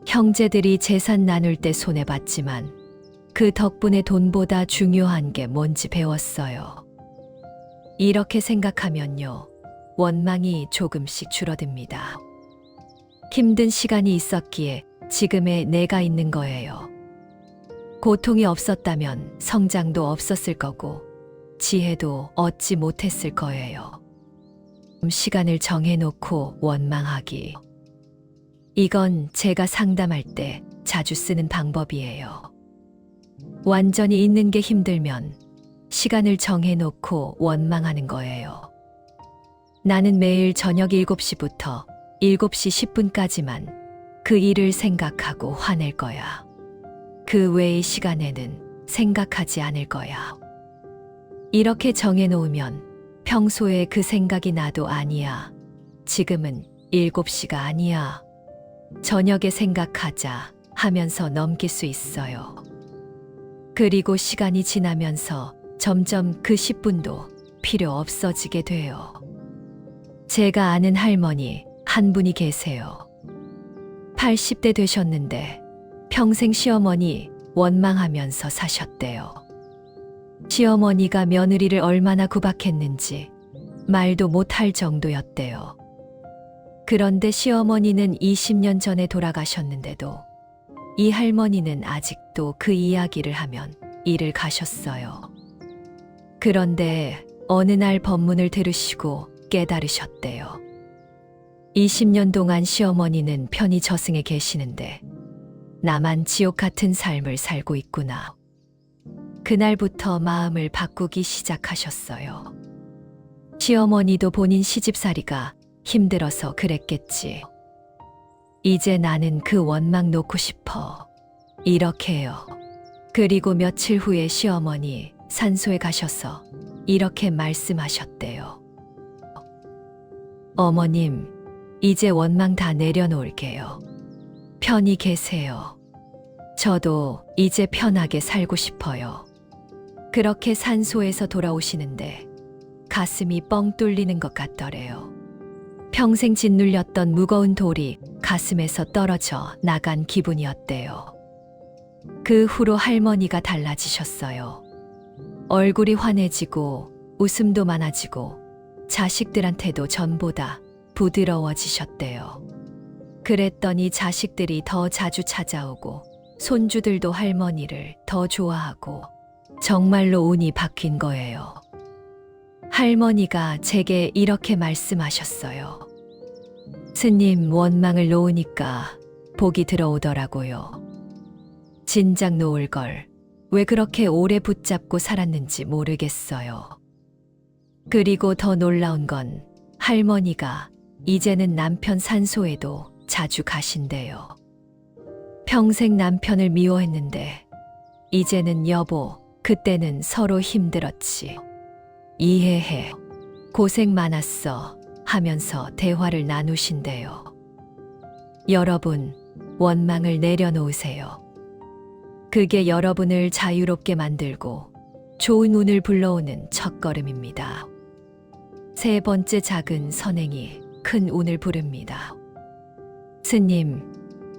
형제들이 재산 나눌 때 손해봤지만 그 덕분에 돈보다 중요한 게 뭔지 배웠어요. 이렇게 생각하면요, 원망이 조금씩 줄어듭니다. 힘든 시간이 있었기에 지금의 내가 있는 거예요. 고통이 없었다면 성장도 없었을 거고 지혜도 얻지 못했을 거예요. 시간을 정해놓고 원망하기. 이건 제가 상담할 때 자주 쓰는 방법이에요. 완전히 있는 게 힘들면 시간을 정해놓고 원망하는 거예요. 나는 매일 저녁 7시부터 7시 10분까지만 그 일을 생각하고 화낼 거야. 그 외의 시간에는 생각하지 않을 거야. 이렇게 정해놓으면 평소에 그 생각이 나도 아니야. 지금은 7시가 아니야. 저녁에 생각하자 하면서 넘길 수 있어요. 그리고 시간이 지나면서 점점 그 10분도 필요 없어지게 돼요. 제가 아는 할머니 한 분이 계세요. 80대 되셨는데 평생 시어머니 원망하면서 사셨대요. 시어머니가 며느리를 얼마나 구박했는지 말도 못할 정도였대요. 그런데 시어머니는 20년 전에 돌아가셨는데도 이 할머니는 아직도 그 이야기를 하면 일을 가셨어요. 그런데 어느 날 법문을 들으시고 깨달으셨대요. 20년 동안 시어머니는 편히 저승에 계시는데 나만 지옥 같은 삶을 살고 있구나. 그날부터 마음을 바꾸기 시작하셨어요. 시어머니도 본인 시집살이가 힘들어서 그랬겠지. 이제 나는 그 원망 놓고 싶어. 이렇게요. 그리고 며칠 후에 시어머니 산소에 가셔서 이렇게 말씀하셨대요. 어머님, 이제 원망 다 내려놓을게요. 편히 계세요. 저도 이제 편하게 살고 싶어요. 그렇게 산소에서 돌아오시는데 가슴이 뻥 뚫리는 것 같더래요. 평생 짓눌렸던 무거운 돌이 가슴에서 떨어져 나간 기분이었대요. 그 후로 할머니가 달라지셨어요. 얼굴이 환해지고 웃음도 많아지고 자식들한테도 전보다 부드러워지셨대요. 그랬더니 자식들이 더 자주 찾아오고 손주들도 할머니를 더 좋아하고 정말로 운이 바뀐 거예요. 할머니가 제게 이렇게 말씀하셨어요. 스님, 원망을 놓으니까 복이 들어오더라고요. 진작 놓을 걸 왜 그렇게 오래 붙잡고 살았는지 모르겠어요. 그리고 더 놀라운 건 할머니가 이제는 남편 산소에도 자주 가신대요. 평생 남편을 미워했는데 이제는 여보, 그때는 서로 힘들었지. 이해해. 고생 많았어. 하면서 대화를 나누신대요. 여러분, 원망을 내려놓으세요. 그게 여러분을 자유롭게 만들고 좋은 운을 불러오는 첫걸음입니다. 세 번째, 작은 선행이 큰 운을 부릅니다. 스님,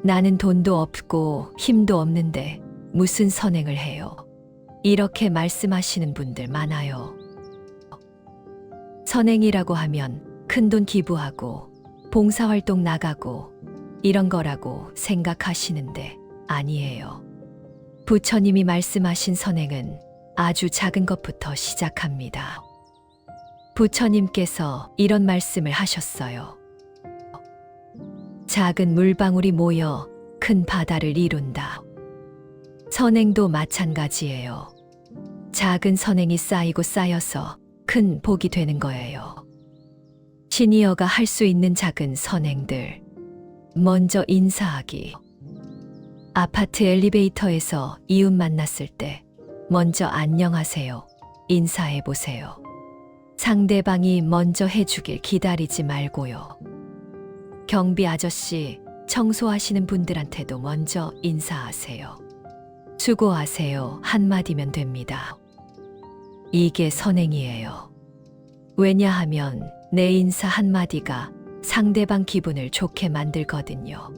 나는 돈도 없고 힘도 없는데 무슨 선행을 해요? 이렇게 말씀하시는 분들 많아요. 선행이라고 하면 큰돈 기부하고 봉사활동 나가고 이런 거라고 생각하시는데 아니에요. 부처님이 말씀하신 선행은 아주 작은 것부터 시작합니다. 부처님께서 이런 말씀을 하셨어요. 작은 물방울이 모여 큰 바다를 이룬다. 선행도 마찬가지예요. 작은 선행이 쌓이고 쌓여서 큰 복이 되는 거예요. 시니어가 할 수 있는 작은 선행들. 먼저 인사하기. 아파트 엘리베이터에서 이웃 만났을 때 먼저 안녕하세요. 인사해 보세요. 상대방이 먼저 해주길 기다리지 말고요. 경비 아저씨, 청소하시는 분들한테도 먼저 인사하세요. 수고하세요. 한마디면 됩니다. 이게 선행이에요. 왜냐하면 내 인사 한마디가 상대방 기분을 좋게 만들거든요.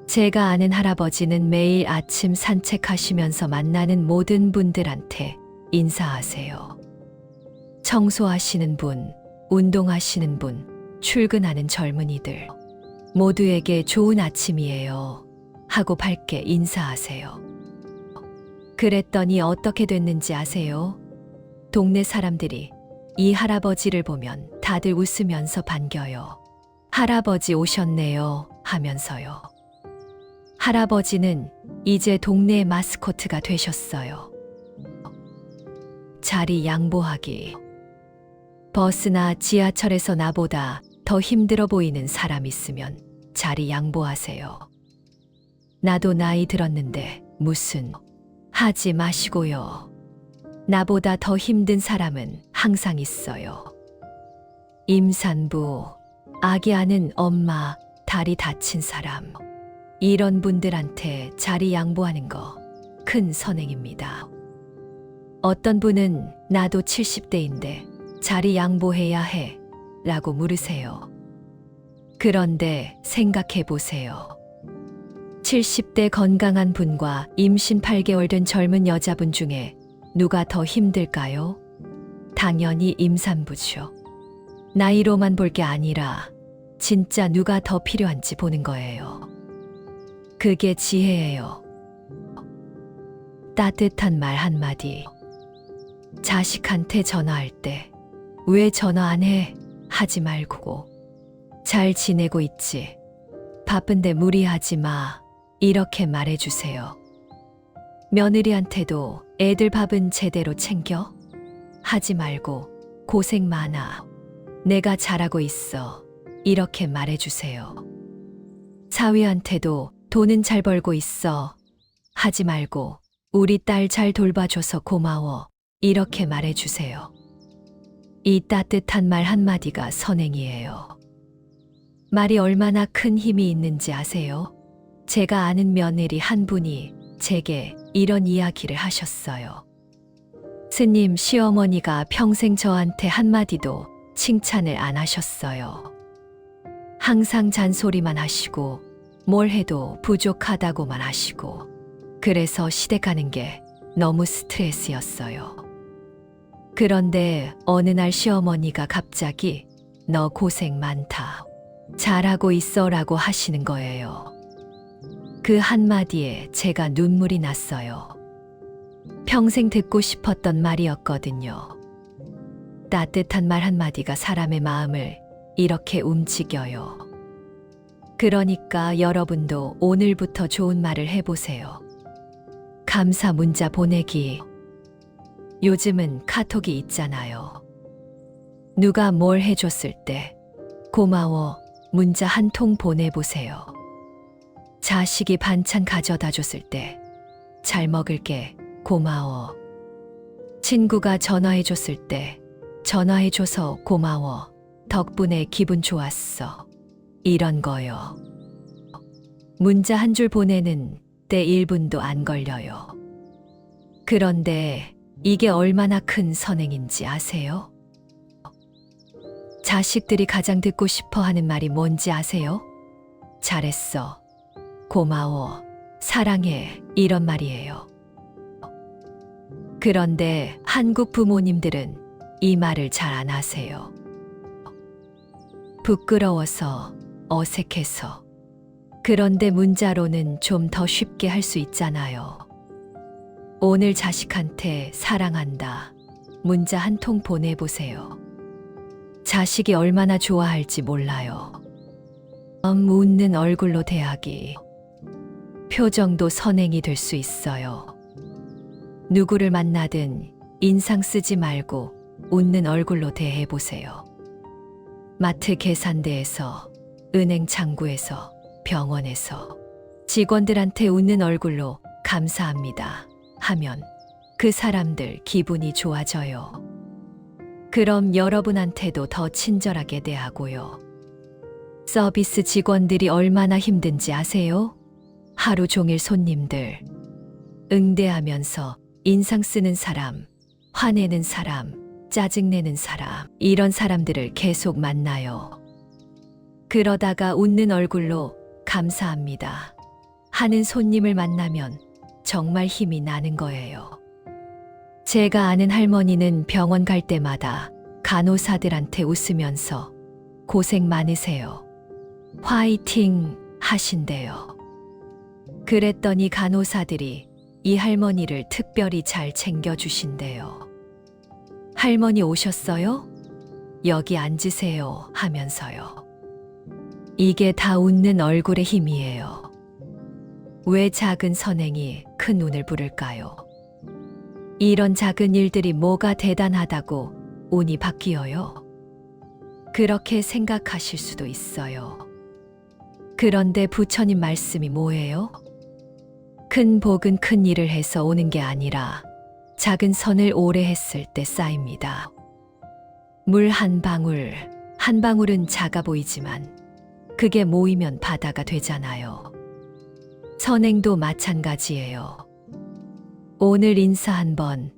제가 아는 할아버지는 매일 아침 산책하시면서 만나는 모든 분들한테 인사하세요. 청소하시는 분, 운동하시는 분, 출근하는 젊은이들 모두에게 좋은 아침이에요 하고 밝게 인사하세요. 그랬더니 어떻게 됐는지 아세요? 동네 사람들이 이 할아버지를 보면 다들 웃으면서 반겨요. 할아버지 오셨네요 하면서요. 할아버지는 이제 동네의 마스코트가 되셨어요. 자리 양보하기. 버스나 지하철에서 나보다 더 힘들어 보이는 사람 있으면 자리 양보하세요. 나도 나이 들었는데 무슨 하지 마시고요. 나보다 더 힘든 사람은 항상 있어요. 임산부, 아기 아는 엄마, 다리 다친 사람. 이런 분들한테 자리 양보하는 거 큰 선행입니다. 어떤 분은 나도 70대인데 자리 양보해야 해 라고 물으세요. 그런데 생각해 보세요. 70대 건강한 분과 임신 8개월 된 젊은 여자분 중에 누가 더 힘들까요? 당연히 임산부죠. 나이로만 볼 게 아니라 진짜 누가 더 필요한지 보는 거예요. 그게 지혜예요. 따뜻한 말 한마디. 자식한테 전화할 때 왜 전화 안 해? 하지 말고 잘 지내고 있지? 바쁜데 무리하지 마. 이렇게 말해주세요. 며느리한테도 애들 밥은 제대로 챙겨? 하지 말고 고생 많아. 내가 잘하고 있어. 이렇게 말해주세요. 사위한테도 돈은 잘 벌고 있어. 하지 말고 우리 딸 잘 돌봐줘서 고마워. 이렇게 말해주세요. 이 따뜻한 말 한마디가 선행이에요. 말이 얼마나 큰 힘이 있는지 아세요? 제가 아는 며느리 한 분이 제게 이런 이야기를 하셨어요. 스님, 시어머니가 평생 저한테 한마디도 칭찬을 안 하셨어요. 항상 잔소리만 하시고 뭘 해도 부족하다고만 하시고 그래서 시댁 가는 게 너무 스트레스였어요. 그런데 어느 날 시어머니가 갑자기 너 고생 많다. 잘하고 있어라고 하시는 거예요. 그 한마디에 제가 눈물이 났어요. 평생 듣고 싶었던 말이었거든요. 따뜻한 말 한마디가 사람의 마음을 이렇게 움직여요. 그러니까 여러분도 오늘부터 좋은 말을 해보세요. 감사 문자 보내기. 요즘은 카톡이 있잖아요. 누가 뭘 해줬을 때 고마워 문자 한 통 보내보세요. 자식이 반찬 가져다 줬을 때 잘 먹을게 고마워. 친구가 전화해줬을 때 전화해줘서 고마워. 덕분에 기분 좋았어. 이런 거요. 문자 한 줄 보내는 때 1분도 안 걸려요. 그런데 이게 얼마나 큰 선행인지 아세요? 자식들이 가장 듣고 싶어 하는 말이 뭔지 아세요? 잘했어. 고마워. 사랑해. 이런 말이에요. 그런데 한국 부모님들은 이 말을 잘 안 하세요. 부끄러워서, 어색해서. 그런데 문자로는 좀 더 쉽게 할 수 있잖아요. 오늘 자식한테 사랑한다. 문자 한 통 보내보세요. 자식이 얼마나 좋아할지 몰라요. 웃는 얼굴로 대하기. 표정도 선행이 될 수 있어요. 누구를 만나든 인상 쓰지 말고 웃는 얼굴로 대해보세요. 마트 계산대에서, 은행 창구에서, 병원에서 직원들한테 웃는 얼굴로 감사합니다 하면 그 사람들 기분이 좋아져요. 그럼 여러분한테도 더 친절하게 대하고요. 서비스 직원들이 얼마나 힘든지 아세요? 하루 종일 손님들 응대하면서 인상 쓰는 사람, 화내는 사람, 짜증내는 사람, 이런 사람들을 계속 만나요. 그러다가 웃는 얼굴로 감사합니다 하는 손님을 만나면 정말 힘이 나는 거예요. 제가 아는 할머니는 병원 갈 때마다 간호사들한테 웃으면서 고생 많으세요. 화이팅 하신대요. 그랬더니 간호사들이 이 할머니를 특별히 잘 챙겨주신대요. 할머니 오셨어요? 여기 앉으세요 하면서요. 이게 다 웃는 얼굴의 힘이에요. 왜 작은 선행이 큰 운을 부를까요? 이런 작은 일들이 뭐가 대단하다고 운이 바뀌어요? 그렇게 생각하실 수도 있어요. 그런데 부처님 말씀이 뭐예요? 큰 복은 큰 일을 해서 오는 게 아니라 작은 선을 오래 했을 때 쌓입니다. 물 한 방울, 한 방울은 작아 보이지만 그게 모이면 바다가 되잖아요. 선행도 마찬가지예요. 오늘 인사 한 번,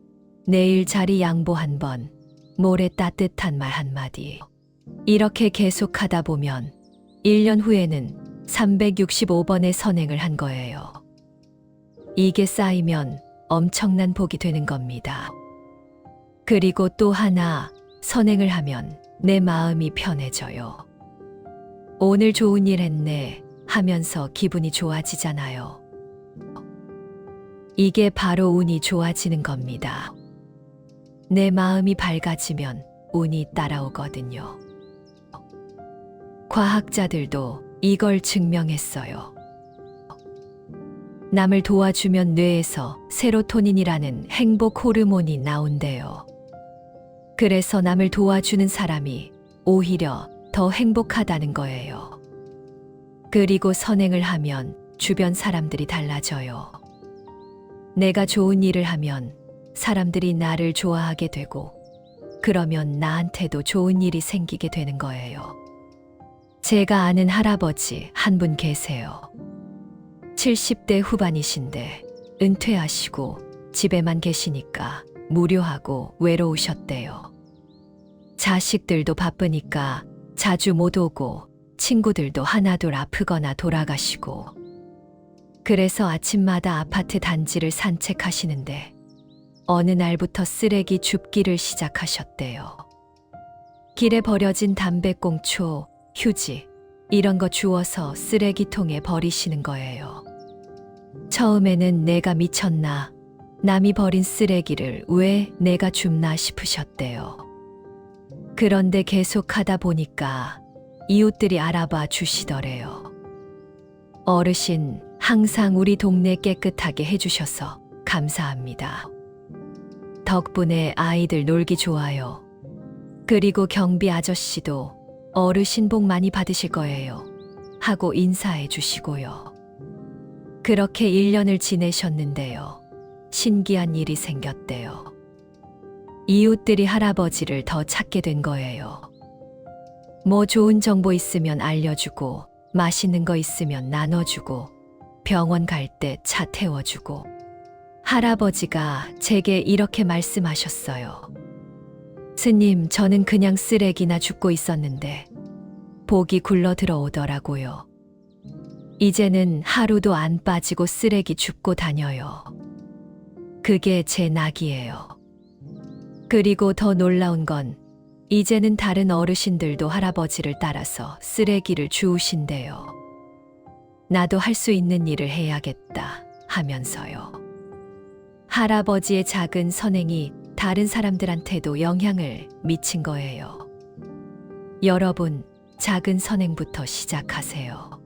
내일 자리 양보 한 번, 모레 따뜻한 말 한마디. 이렇게 계속하다 보면 1년 후에는 365번의 선행을 한 거예요. 이게 쌓이면 엄청난 복이 되는 겁니다. 그리고 또 하나, 선행을 하면 내 마음이 편해져요. 오늘 좋은 일 했네 하면서 기분이 좋아지잖아요. 이게 바로 운이 좋아지는 겁니다. 내 마음이 밝아지면 운이 따라오거든요. 과학자들도 이걸 증명했어요. 남을 도와주면 뇌에서 세로토닌이라는 행복 호르몬이 나온대요. 그래서 남을 도와주는 사람이 오히려 더 행복하다는 거예요. 그리고 선행을 하면 주변 사람들이 달라져요. 내가 좋은 일을 하면 사람들이 나를 좋아하게 되고, 그러면 나한테도 좋은 일이 생기게 되는 거예요. 제가 아는 할아버지 한 분 계세요. 70대 후반이신데 은퇴하시고 집에만 계시니까 무료하고 외로우셨대요. 자식들도 바쁘니까 자주 못 오고 친구들도 하나둘 아프거나 돌아가시고, 그래서 아침마다 아파트 단지를 산책하시는데 어느 날부터 쓰레기 줍기를 시작하셨대요. 길에 버려진 담배꽁초, 휴지, 이런 거 주워서 쓰레기통에 버리시는 거예요. 처음에는 내가 미쳤나, 남이 버린 쓰레기를 왜 내가 줍나 싶으셨대요. 그런데 계속 하다 보니까 이웃들이 알아봐 주시더래요. 어르신, 항상 우리 동네 깨끗하게 해주셔서 감사합니다. 덕분에 아이들 놀기 좋아요. 그리고 경비 아저씨도 어르신 복 많이 받으실 거예요. 하고 인사해 주시고요. 그렇게 1년을 지내셨는데요. 신기한 일이 생겼대요. 이웃들이 할아버지를 더 찾게 된 거예요. 뭐 좋은 정보 있으면 알려주고, 맛있는 거 있으면 나눠주고, 병원 갈 때 차 태워주고. 할아버지가 제게 이렇게 말씀하셨어요. 스님, 저는 그냥 쓰레기나 줍고 있었는데 복이 굴러 들어오더라고요. 이제는 하루도 안 빠지고 쓰레기 줍고 다녀요. 그게 제 낙이에요. 그리고 더 놀라운 건 이제는 다른 어르신들도 할아버지를 따라서 쓰레기를 주우신대요. 나도 할 수 있는 일을 해야겠다 하면서요. 할아버지의 작은 선행이 다른 사람들한테도 영향을 미친 거예요. 여러분, 작은 선행부터 시작하세요.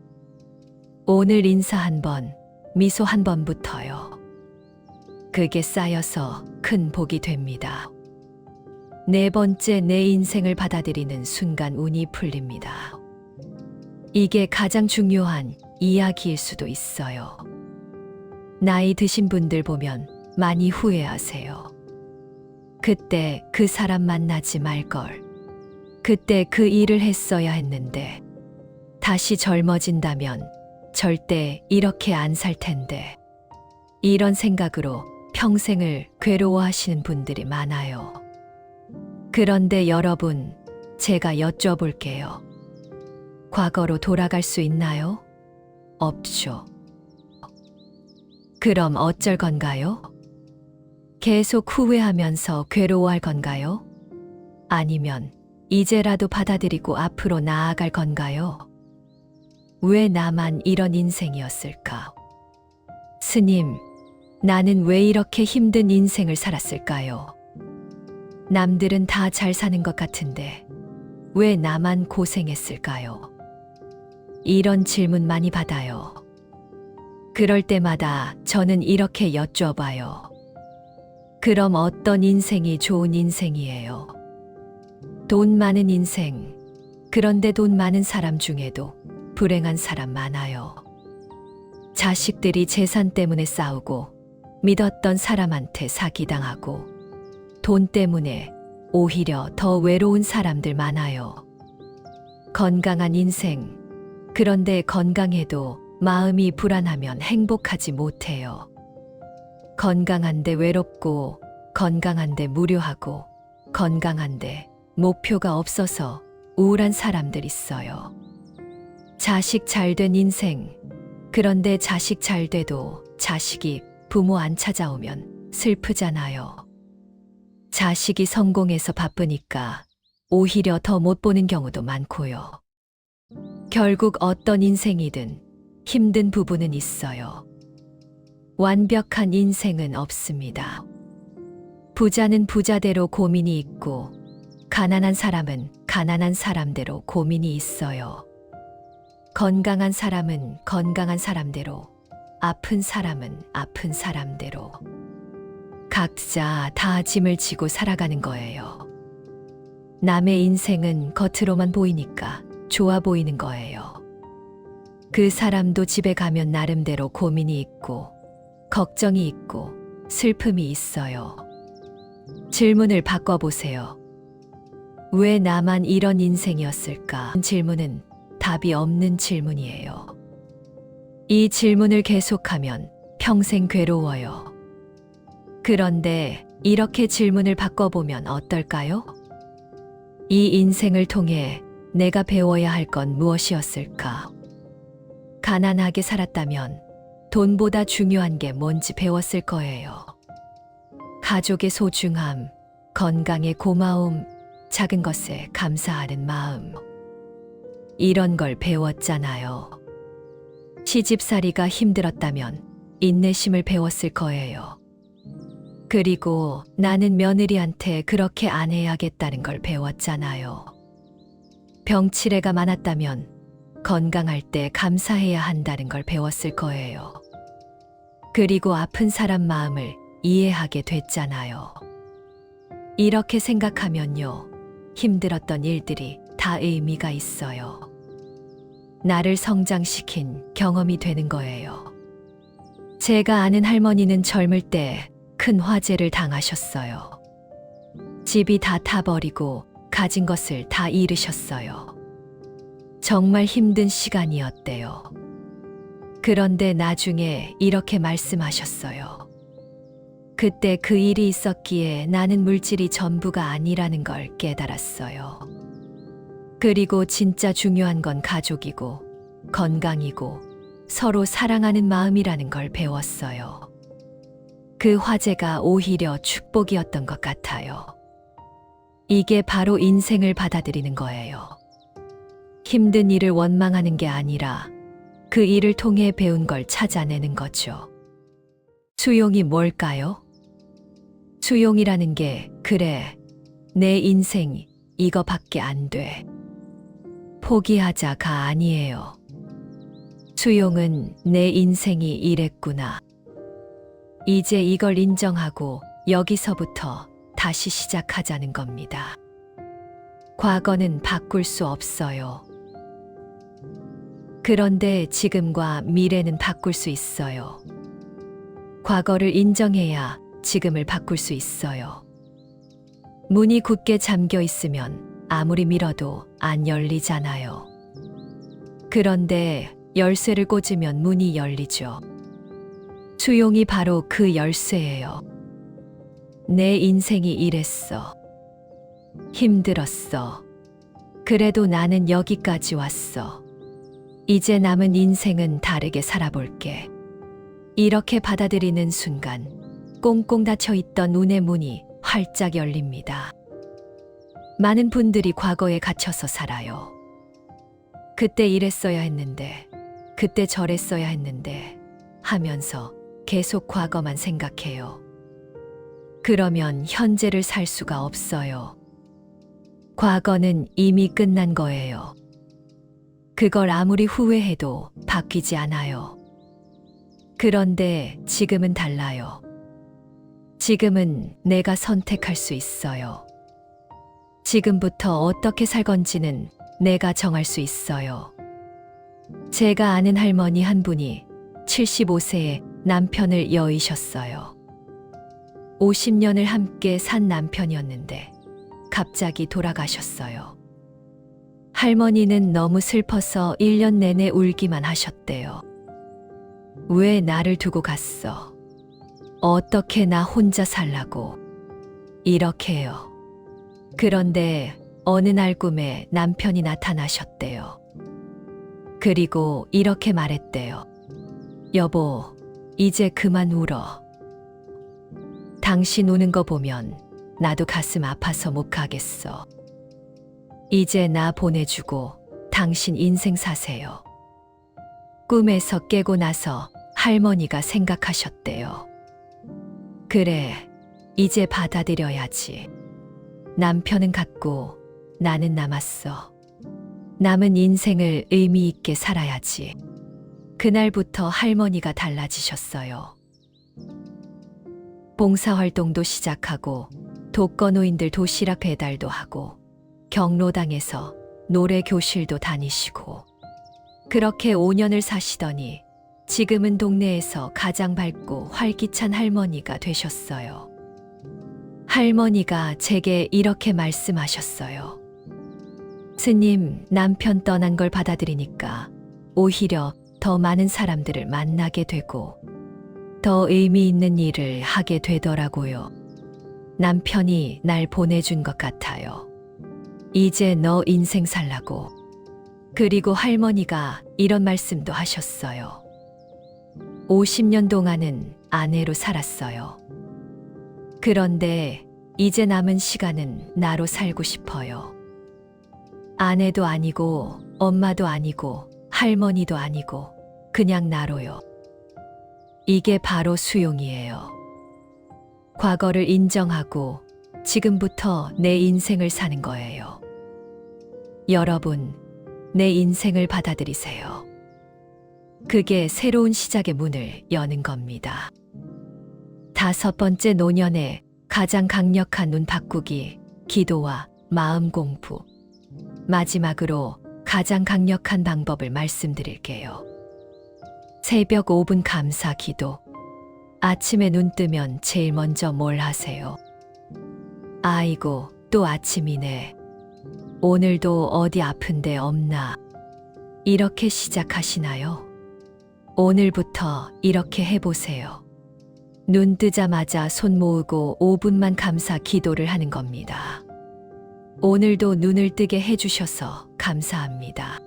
오늘 인사 한 번, 미소 한 번부터요. 그게 쌓여서 큰 복이 됩니다. 네 번째, 내 인생을 받아들이는 순간 운이 풀립니다. 이게 가장 중요한 이야기일 수도 있어요. 나이 드신 분들 보면 많이 후회하세요. 그때 그 사람 만나지 말걸. 그때 그 일을 했어야 했는데. 다시 젊어진다면 절대 이렇게 안 살 텐데. 이런 생각으로 평생을 괴로워하시는 분들이 많아요. 그런데 여러분, 제가 여쭤볼게요. 과거로 돌아갈 수 있나요? 없죠. 그럼 어쩔 건가요? 계속 후회하면서 괴로워할 건가요? 아니면 이제라도 받아들이고 앞으로 나아갈 건가요? 왜 나만 이런 인생이었을까? 스님, 나는 왜 이렇게 힘든 인생을 살았을까요? 남들은 다 잘 사는 것 같은데 왜 나만 고생했을까요? 이런 질문 많이 받아요. 그럴 때마다 저는 이렇게 여쭤봐요. 그럼 어떤 인생이 좋은 인생이에요? 돈 많은 인생. 그런데 돈 많은 사람 중에도 불행한 사람 많아요. 자식들이 재산 때문에 싸우고, 믿었던 사람한테 사기당하고, 돈 때문에 오히려 더 외로운 사람들 많아요. 건강한 인생. 그런데 건강해도 마음이 불안하면 행복하지 못해요. 건강한데 외롭고, 건강한데 무료하고, 건강한데 목표가 없어서 우울한 사람들 있어요. 자식 잘된 인생. 그런데 자식 잘 돼도 자식이 부모 안 찾아오면 슬프잖아요. 자식이 성공해서 바쁘니까 오히려 더 못 보는 경우도 많고요. 결국 어떤 인생이든 힘든 부분은 있어요. 완벽한 인생은 없습니다. 부자는 부자대로 고민이 있고, 가난한 사람은 가난한 사람대로 고민이 있어요. 건강한 사람은 건강한 사람대로, 아픈 사람은 아픈 사람대로. 각자 다 짐을 지고 살아가는 거예요. 남의 인생은 겉으로만 보이니까 좋아 보이는 거예요. 그 사람도 집에 가면 나름대로 고민이 있고, 걱정이 있고, 슬픔이 있어요. 질문을 바꿔보세요. 왜 나만 이런 인생이었을까? 질문은 답이 없는 질문이에요. 이 질문을 계속하면 평생 괴로워요. 그런데 이렇게 질문을 바꿔보면 어떨까요? 이 인생을 통해 내가 배워야 할 건 무엇이었을까? 가난하게 살았다면 돈보다 중요한 게 뭔지 배웠을 거예요. 가족의 소중함, 건강의 고마움, 작은 것에 감사하는 마음. 이런 걸 배웠잖아요. 시집살이가 힘들었다면 인내심을 배웠을 거예요. 그리고 나는 며느리한테 그렇게 안 해야겠다는 걸 배웠잖아요. 병치레가 많았다면 건강할 때 감사해야 한다는 걸 배웠을 거예요. 그리고 아픈 사람 마음을 이해하게 됐잖아요. 이렇게 생각하면요, 힘들었던 일들이 다 의미가 있어요. 나를 성장시킨 경험이 되는 거예요. 제가 아는 할머니는 젊을 때 큰 화재를 당하셨어요. 집이 다 타버리고 가진 것을 다 잃으셨어요. 정말 힘든 시간이었대요. 그런데 나중에 이렇게 말씀하셨어요. 그때 그 일이 있었기에 나는 물질이 전부가 아니라는 걸 깨달았어요. 그리고 진짜 중요한 건 가족이고 건강이고 서로 사랑하는 마음이라는 걸 배웠어요. 그 화제가 오히려 축복이었던 것 같아요. 이게 바로 인생을 받아들이는 거예요. 힘든 일을 원망하는 게 아니라 그 일을 통해 배운 걸 찾아내는 거죠. 수용이 뭘까요? 수용이라는 게 그래, 내 인생이 이거밖에 안 돼. 포기하자가 아니에요. 수용은 내 인생이 이랬구나. 이제 이걸 인정하고 여기서부터 다시 시작하자는 겁니다. 과거는 바꿀 수 없어요. 그런데 지금과 미래는 바꿀 수 있어요. 과거를 인정해야 지금을 바꿀 수 있어요. 문이 굳게 잠겨 있으면 아무리 밀어도 안 열리잖아요. 그런데 열쇠를 꽂으면 문이 열리죠. 수용이 바로 그 열쇠예요. 내 인생이 이랬어. 힘들었어. 그래도 나는 여기까지 왔어. 이제 남은 인생은 다르게 살아볼게. 이렇게 받아들이는 순간 꽁꽁 닫혀 있던 운의 문이 활짝 열립니다. 많은 분들이 과거에 갇혀서 살아요. 그때 이랬어야 했는데, 그때 저랬어야 했는데 하면서 계속 과거만 생각해요. 그러면 현재를 살 수가 없어요. 과거는 이미 끝난 거예요. 그걸 아무리 후회해도 바뀌지 않아요. 그런데 지금은 달라요. 지금은 내가 선택할 수 있어요. 지금부터 어떻게 살 건지는 내가 정할 수 있어요. 제가 아는 할머니 한 분이 75세에 남편을 여의셨어요. 50년을 함께 산 남편이었는데 갑자기 돌아가셨어요. 할머니는 너무 슬퍼서 1년 내내 울기만 하셨대요. 왜 나를 두고 갔어? 어떻게 나 혼자 살라고? 이렇게요. 그런데 어느 날 꿈에 남편이 나타나셨대요. 그리고 이렇게 말했대요. 여보, 이제 그만 울어. 당신 우는 거 보면 나도 가슴 아파서 못 가겠어. 이제 나 보내주고 당신 인생 사세요. 꿈에서 깨고 나서 할머니가 생각하셨대요. 그래, 이제 받아들여야지. 남편은 갔고 나는 남았어. 남은 인생을 의미 있게 살아야지. 그날부터 할머니가 달라지셨어요. 봉사활동도 시작하고 독거노인들 도시락 배달도 하고 경로당에서 노래 교실도 다니시고 그렇게 5년을 사시더니 지금은 동네에서 가장 밝고 활기찬 할머니가 되셨어요. 할머니가 제게 이렇게 말씀하셨어요. 스님, 남편 떠난 걸 받아들이니까 오히려 더 많은 사람들을 만나게 되고 더 의미 있는 일을 하게 되더라고요. 남편이 날 보내준 것 같아요. 이제 너 인생 살라고. 그리고 할머니가 이런 말씀도 하셨어요. 50년 동안은 아내로 살았어요. 그런데 이제 남은 시간은 나로 살고 싶어요. 아내도 아니고 엄마도 아니고 할머니도 아니고 그냥 나로요. 이게 바로 수용이에요. 과거를 인정하고 지금부터 내 인생을 사는 거예요. 여러분, 내 인생을 받아들이세요. 그게 새로운 시작의 문을 여는 겁니다. 5번째 노년의 가장 강력한 눈 바꾸기, 기도와 마음 공부. 마지막으로 가장 강력한 방법을 말씀드릴게요. 새벽 5분 감사 기도. 아침에 눈 뜨면 제일 먼저 뭘 하세요? 아이고, 또 아침이네. 오늘도 어디 아픈 데 없나? 이렇게 시작하시나요? 오늘부터 이렇게 해보세요. 눈 뜨자마자 손 모으고 5분만 감사 기도를 하는 겁니다. 오늘도 눈을 뜨게 해주셔서 감사합니다.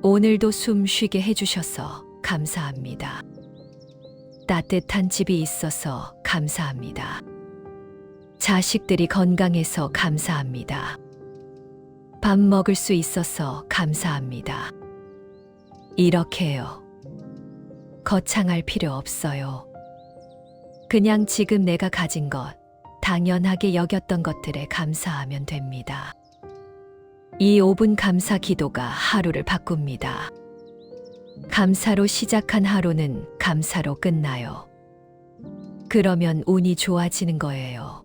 오늘도 숨 쉬게 해주셔서 감사합니다. 따뜻한 집이 있어서 감사합니다. 자식들이 건강해서 감사합니다. 밥 먹을 수 있어서 감사합니다. 이렇게요. 거창할 필요 없어요. 그냥 지금 내가 가진 것, 당연하게 여겼던 것들에 감사하면 됩니다. 이 5분 감사 기도가 하루를 바꿉니다. 감사로 시작한 하루는 감사로 끝나요. 그러면 운이 좋아지는 거예요.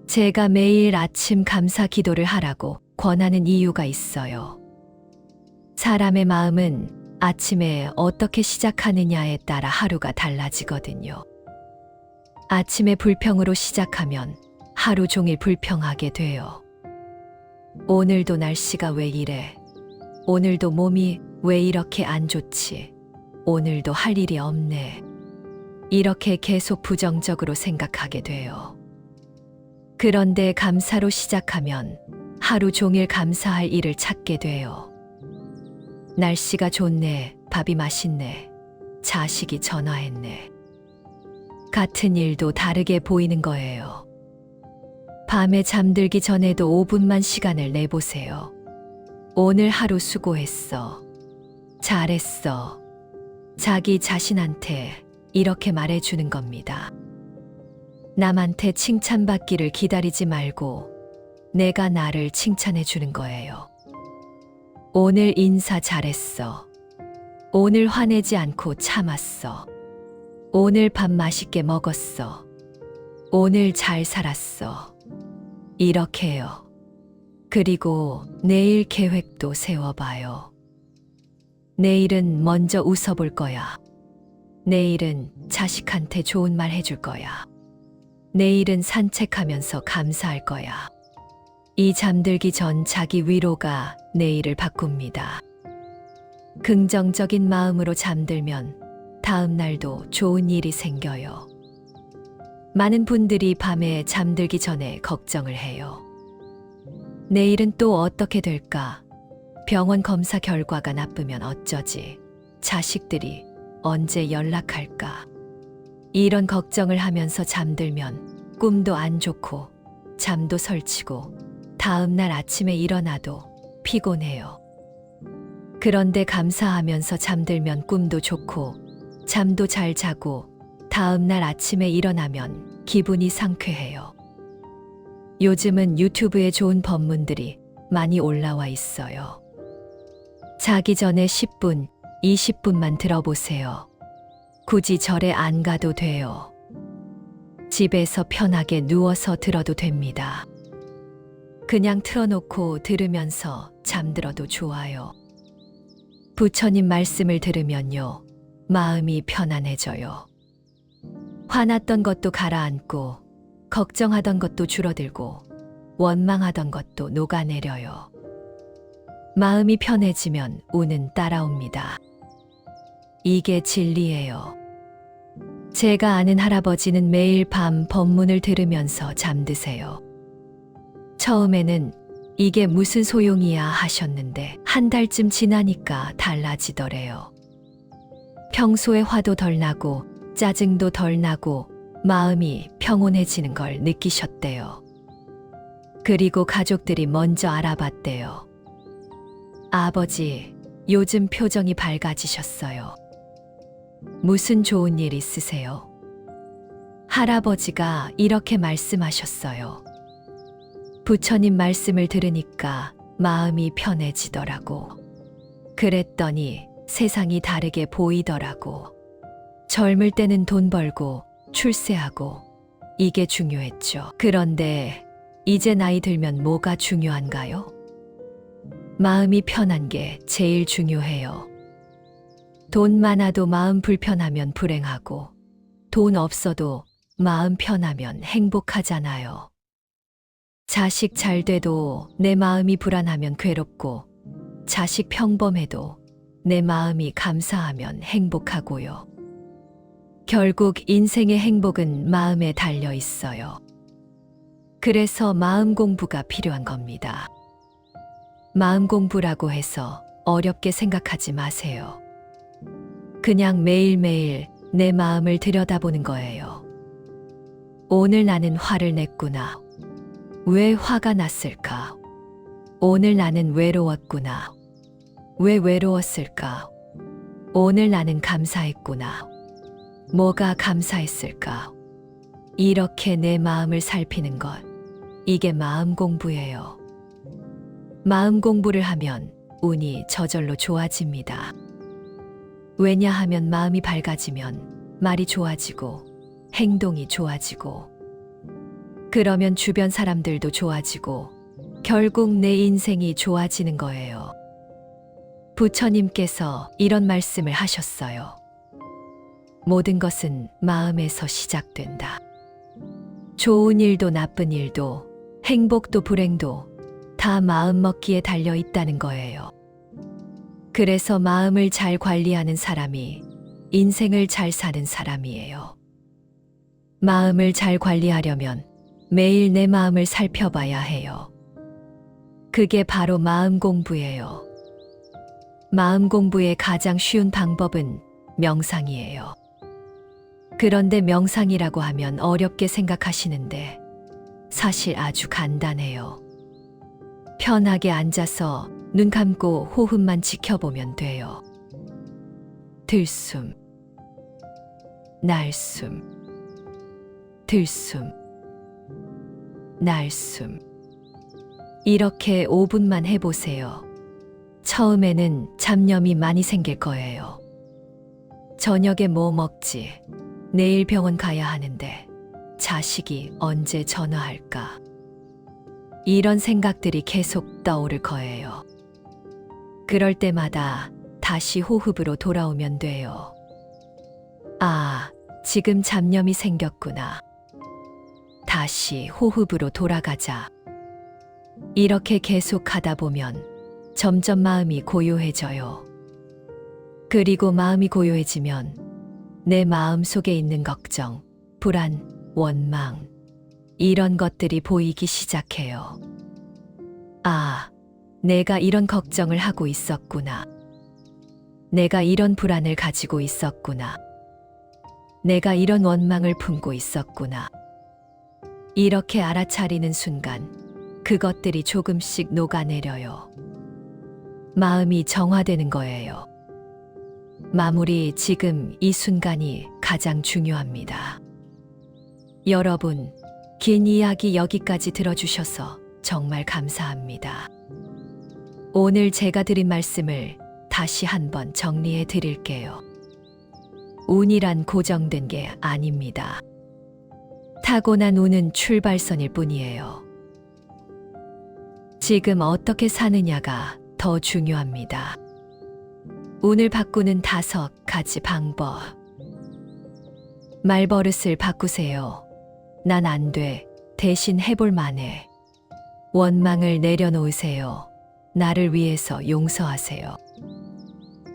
제가 매일 아침 감사 기도를 하라고 권하는 이유가 있어요. 사람의 마음은 아침에 어떻게 시작하느냐에 따라 하루가 달라지거든요. 아침에 불평으로 시작하면 하루 종일 불평하게 돼요. 오늘도 날씨가 왜 이래? 오늘도 몸이 왜 이렇게 안 좋지? 오늘도 할 일이 없네. 이렇게 계속 부정적으로 생각하게 돼요. 그런데 감사로 시작하면 하루 종일 감사할 일을 찾게 돼요. 날씨가 좋네, 밥이 맛있네, 자식이 전화했네. 같은 일도 다르게 보이는 거예요. 밤에 잠들기 전에도 5분만 시간을 내보세요. 오늘 하루 수고했어. 잘했어. 자기 자신한테 이렇게 말해주는 겁니다. 남한테 칭찬받기를 기다리지 말고 내가 나를 칭찬해 주는 거예요. 오늘 인사 잘했어. 오늘 화내지 않고 참았어. 오늘 밥 맛있게 먹었어. 오늘 잘 살았어. 이렇게요. 그리고 내일 계획도 세워봐요. 내일은 먼저 웃어볼 거야. 내일은 자식한테 좋은 말 해줄 거야. 내일은 산책하면서 감사할 거야. 이 잠들기 전 자기 위로가 내일을 바꿉니다. 긍정적인 마음으로 잠들면 다음 날도 좋은 일이 생겨요. 많은 분들이 밤에 잠들기 전에 걱정을 해요. 내일은 또 어떻게 될까? 병원 검사 결과가 나쁘면 어쩌지? 자식들이 언제 연락할까? 이런 걱정을 하면서 잠들면 꿈도 안 좋고 잠도 설치고 다음 날 아침에 일어나도 피곤해요. 그런데 감사하면서 잠들면 꿈도 좋고 잠도 잘 자고 다음 날 아침에 일어나면 기분이 상쾌해요. 요즘은 유튜브에 좋은 법문들이 많이 올라와 있어요. 자기 전에 10분, 20분만 들어보세요. 굳이 절에 안 가도 돼요. 집에서 편하게 누워서 들어도 됩니다. 그냥 틀어놓고 들으면서 잠들어도 좋아요. 부처님 말씀을 들으면요. 마음이 편안해져요. 화났던 것도 가라앉고 걱정하던 것도 줄어들고 원망하던 것도 녹아내려요. 마음이 편해지면 운은 따라옵니다. 이게 진리예요. 제가 아는 할아버지는 매일 밤 법문을 들으면서 잠드세요. 처음에는 이게 무슨 소용이야 하셨는데 한 달쯤 지나니까 달라지더래요. 평소에 화도 덜 나고 짜증도 덜 나고 마음이 평온해지는 걸 느끼셨대요. 그리고 가족들이 먼저 알아봤대요. 아버지, 요즘 표정이 밝아지셨어요. 무슨 좋은 일 있으세요? 할아버지가 이렇게 말씀하셨어요. 부처님 말씀을 들으니까 마음이 편해지더라고. 그랬더니 세상이 다르게 보이더라고. 젊을 때는 돈 벌고 출세하고 이게 중요했죠. 그런데 이제 나이 들면 뭐가 중요한가요? 마음이 편한 게 제일 중요해요. 돈 많아도 마음 불편하면 불행하고 돈 없어도 마음 편하면 행복하잖아요. 자식 잘 돼도 내 마음이 불안하면 괴롭고 자식 평범해도 내 마음이 감사하면 행복하고요. 결국 인생의 행복은 마음에 달려 있어요. 그래서 마음 공부가 필요한 겁니다. 마음 공부라고 해서 어렵게 생각하지 마세요. 그냥 매일매일 내 마음을 들여다보는 거예요. 오늘 나는 화를 냈구나. 왜 화가 났을까? 오늘 나는 외로웠구나. 왜 외로웠을까? 오늘 나는 감사했구나. 뭐가 감사했을까? 이렇게 내 마음을 살피는 것. 이게 마음 공부예요. 마음 공부를 하면 운이 저절로 좋아집니다. 왜냐하면 마음이 밝아지면 말이 좋아지고 행동이 좋아지고 그러면 주변 사람들도 좋아지고 결국 내 인생이 좋아지는 거예요. 부처님께서 이런 말씀을 하셨어요. 모든 것은 마음에서 시작된다. 좋은 일도 나쁜 일도 행복도 불행도 다 마음 먹기에 달려 있다는 거예요. 그래서 마음을 잘 관리하는 사람이 인생을 잘 사는 사람이에요. 마음을 잘 관리하려면 매일 내 마음을 살펴봐야 해요. 그게 바로 마음 공부예요. 마음 공부의 가장 쉬운 방법은 명상이에요. 그런데 명상이라고 하면 어렵게 생각하시는데 사실 아주 간단해요. 편하게 앉아서 눈 감고 호흡만 지켜보면 돼요. 들숨, 날숨, 들숨, 날숨. 이렇게 5분만 해보세요. 처음에는 잡념이 많이 생길 거예요. 저녁에 뭐 먹지? 내일 병원 가야 하는데 자식이 언제 전화할까? 이런 생각들이 계속 떠오를 거예요. 그럴 때마다 다시 호흡으로 돌아오면 돼요. 아, 지금 잡념이 생겼구나. 다시 호흡으로 돌아가자. 이렇게 계속 하다 보면 점점 마음이 고요해져요. 그리고 마음이 고요해지면 내 마음 속에 있는 걱정, 불안, 원망, 이런 것들이 보이기 시작해요. 아, 내가 이런 걱정을 하고 있었구나. 내가 이런 불안을 가지고 있었구나. 내가 이런 원망을 품고 있었구나. 이렇게 알아차리는 순간 그것들이 조금씩 녹아내려요. 마음이 정화되는 거예요. 마무리 지금 이 순간이 가장 중요합니다. 여러분, 긴 이야기 여기까지 들어주셔서 정말 감사합니다. 오늘 제가 드린 말씀을 다시 한번 정리해 드릴게요. 운이란 고정된 게 아닙니다. 타고난 운은 출발선일 뿐이에요. 지금 어떻게 사느냐가 더 중요합니다. 운을 바꾸는 5가지 방법. 말버릇을 바꾸세요. 난 안 돼. 대신 해볼 만해. 원망을 내려놓으세요. 나를 위해서 용서하세요.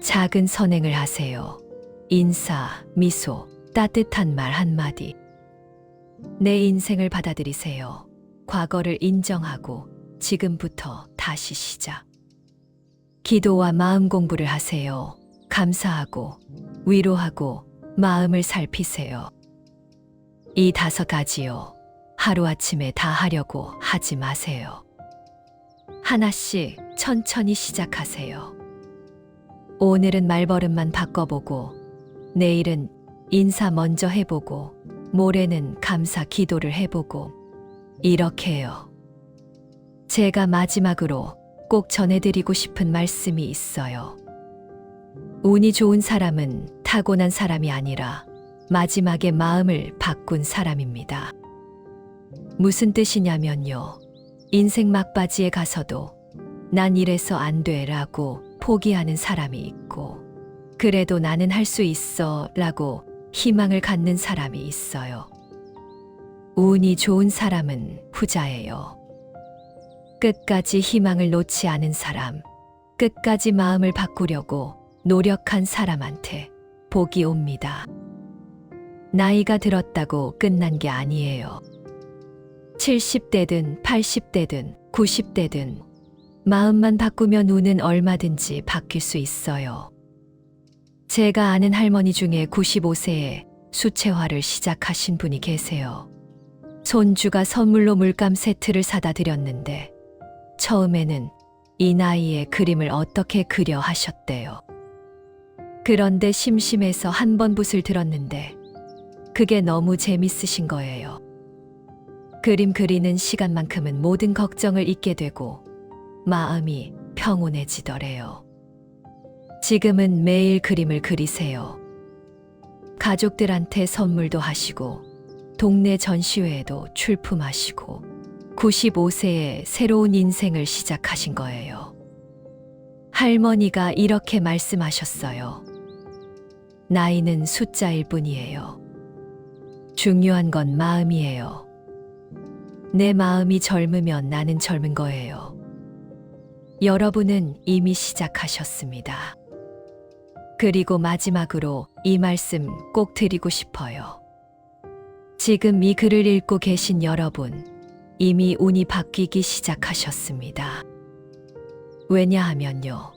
작은 선행을 하세요. 인사, 미소, 따뜻한 말 한마디. 내 인생을 받아들이세요. 과거를 인정하고 지금부터 다시 시작. 기도와 마음 공부를 하세요. 감사하고 위로하고 마음을 살피세요. 이 5가지요. 하루아침에 다 하려고 하지 마세요. 하나씩 천천히 시작하세요. 오늘은 말버릇만 바꿔보고, 내일은 인사 먼저 해보고, 모레는 감사 기도를 해보고, 이렇게요. 제가 마지막으로 꼭 전해드리고 싶은 말씀이 있어요. 운이 좋은 사람은 타고난 사람이 아니라 마지막에 마음을 바꾼 사람입니다. 무슨 뜻이냐면요. 인생 막바지에 가서도 난 이래서 안 돼 라고 포기하는 사람이 있고, 그래도 나는 할 수 있어 라고 희망을 갖는 사람이 있어요. 운이 좋은 사람은 후자예요. 끝까지 희망을 놓지 않은 사람, 끝까지 마음을 바꾸려고 노력한 사람한테 복이 옵니다. 나이가 들었다고 끝난 게 아니에요. 70대든 80대든 90대든 마음만 바꾸면 운은 얼마든지 바뀔 수 있어요. 제가 아는 할머니 중에 95세에 수채화를 시작하신 분이 계세요. 손주가 선물로 물감 세트를 사다 드렸는데 처음에는 이 나이에 그림을 어떻게 그려 하셨대요. 그런데 심심해서 한 번 붓을 들었는데 그게 너무 재밌으신 거예요. 그림 그리는 시간만큼은 모든 걱정을 잊게 되고 마음이 평온해지더래요. 지금은 매일 그림을 그리세요. 가족들한테 선물도 하시고 동네 전시회에도 출품하시고 95세에 새로운 인생을 시작하신 거예요. 할머니가 이렇게 말씀하셨어요. 나이는 숫자일 뿐이에요. 중요한 건 마음이에요. 내 마음이 젊으면 나는 젊은 거예요. 여러분은 이미 시작하셨습니다. 그리고 마지막으로 이 말씀 꼭 드리고 싶어요. 지금 이 글을 읽고 계신 여러분, 이미 운이 바뀌기 시작하셨습니다. 왜냐하면요,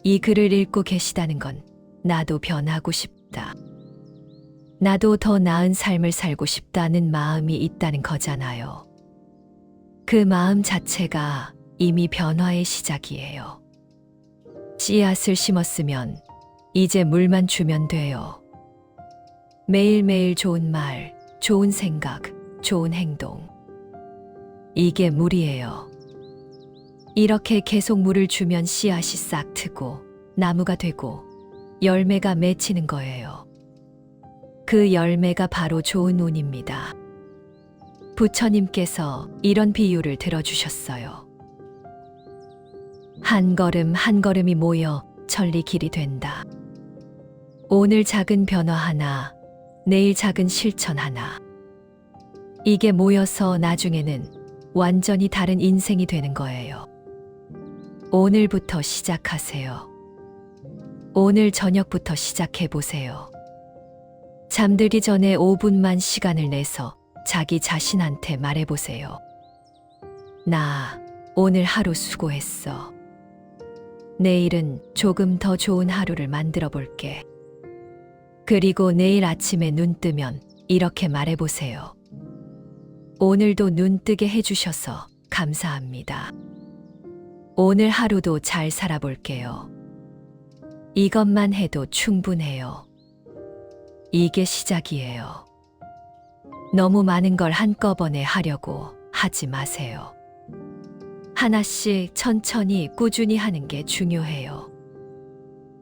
이 글을 읽고 계시다는 건 나도 변하고 싶다. 나도 더 나은 삶을 살고 싶다는 마음이 있다는 거잖아요. 그 마음 자체가 이미 변화의 시작이에요. 씨앗을 심었으면 이제 물만 주면 돼요. 매일매일 좋은 말, 좋은 생각, 좋은 행동. 이게 물이에요. 이렇게 계속 물을 주면 씨앗이 싹 트고 나무가 되고 열매가 맺히는 거예요. 그 열매가 바로 좋은 운입니다. 부처님께서 이런 비유를 들어주셨어요. 한 걸음 한 걸음이 모여 천리 길이 된다. 오늘 작은 변화 하나, 내일 작은 실천 하나. 이게 모여서 나중에는 완전히 다른 인생이 되는 거예요. 오늘부터 시작하세요. 오늘 저녁부터 시작해 보세요. 잠들기 전에 5분만 시간을 내서 자기 자신한테 말해보세요. 나 오늘 하루 수고했어. 내일은 조금 더 좋은 하루를 만들어 볼게. 그리고 내일 아침에 눈 뜨면 이렇게 말해보세요. 오늘도 눈 뜨게 해주셔서 감사합니다. 오늘 하루도 잘 살아볼게요. 이것만 해도 충분해요. 이게 시작이에요. 너무 많은 걸 한꺼번에 하려고 하지 마세요. 하나씩 천천히 꾸준히 하는 게 중요해요.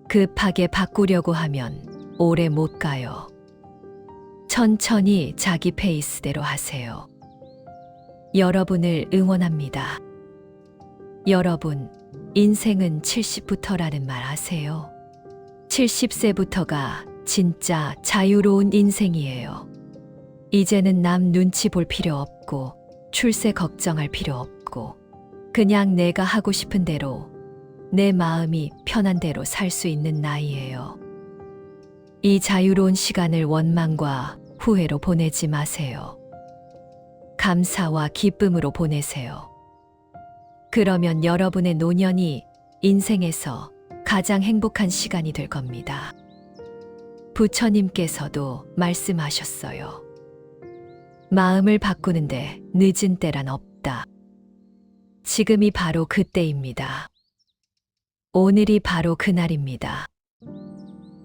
급하게 바꾸려고 하면 오래 못 가요. 천천히 자기 페이스대로 하세요. 여러분을 응원합니다. 여러분, 인생은 70부터라는 말 아세요? 70세부터가 진짜 자유로운 인생이에요. 이제는 남 눈치 볼 필요 없고 출세 걱정할 필요 없고 그냥 내가 하고 싶은 대로 내 마음이 편한 대로 살 수 있는 나이예요. 이 자유로운 시간을 원망과 후회로 보내지 마세요. 감사와 기쁨으로 보내세요. 그러면 여러분의 노년이 인생에서 가장 행복한 시간이 될 겁니다. 부처님께서도 말씀하셨어요. 마음을 바꾸는데 늦은 때란 없다. 지금이 바로 그때입니다. 오늘이 바로 그날입니다.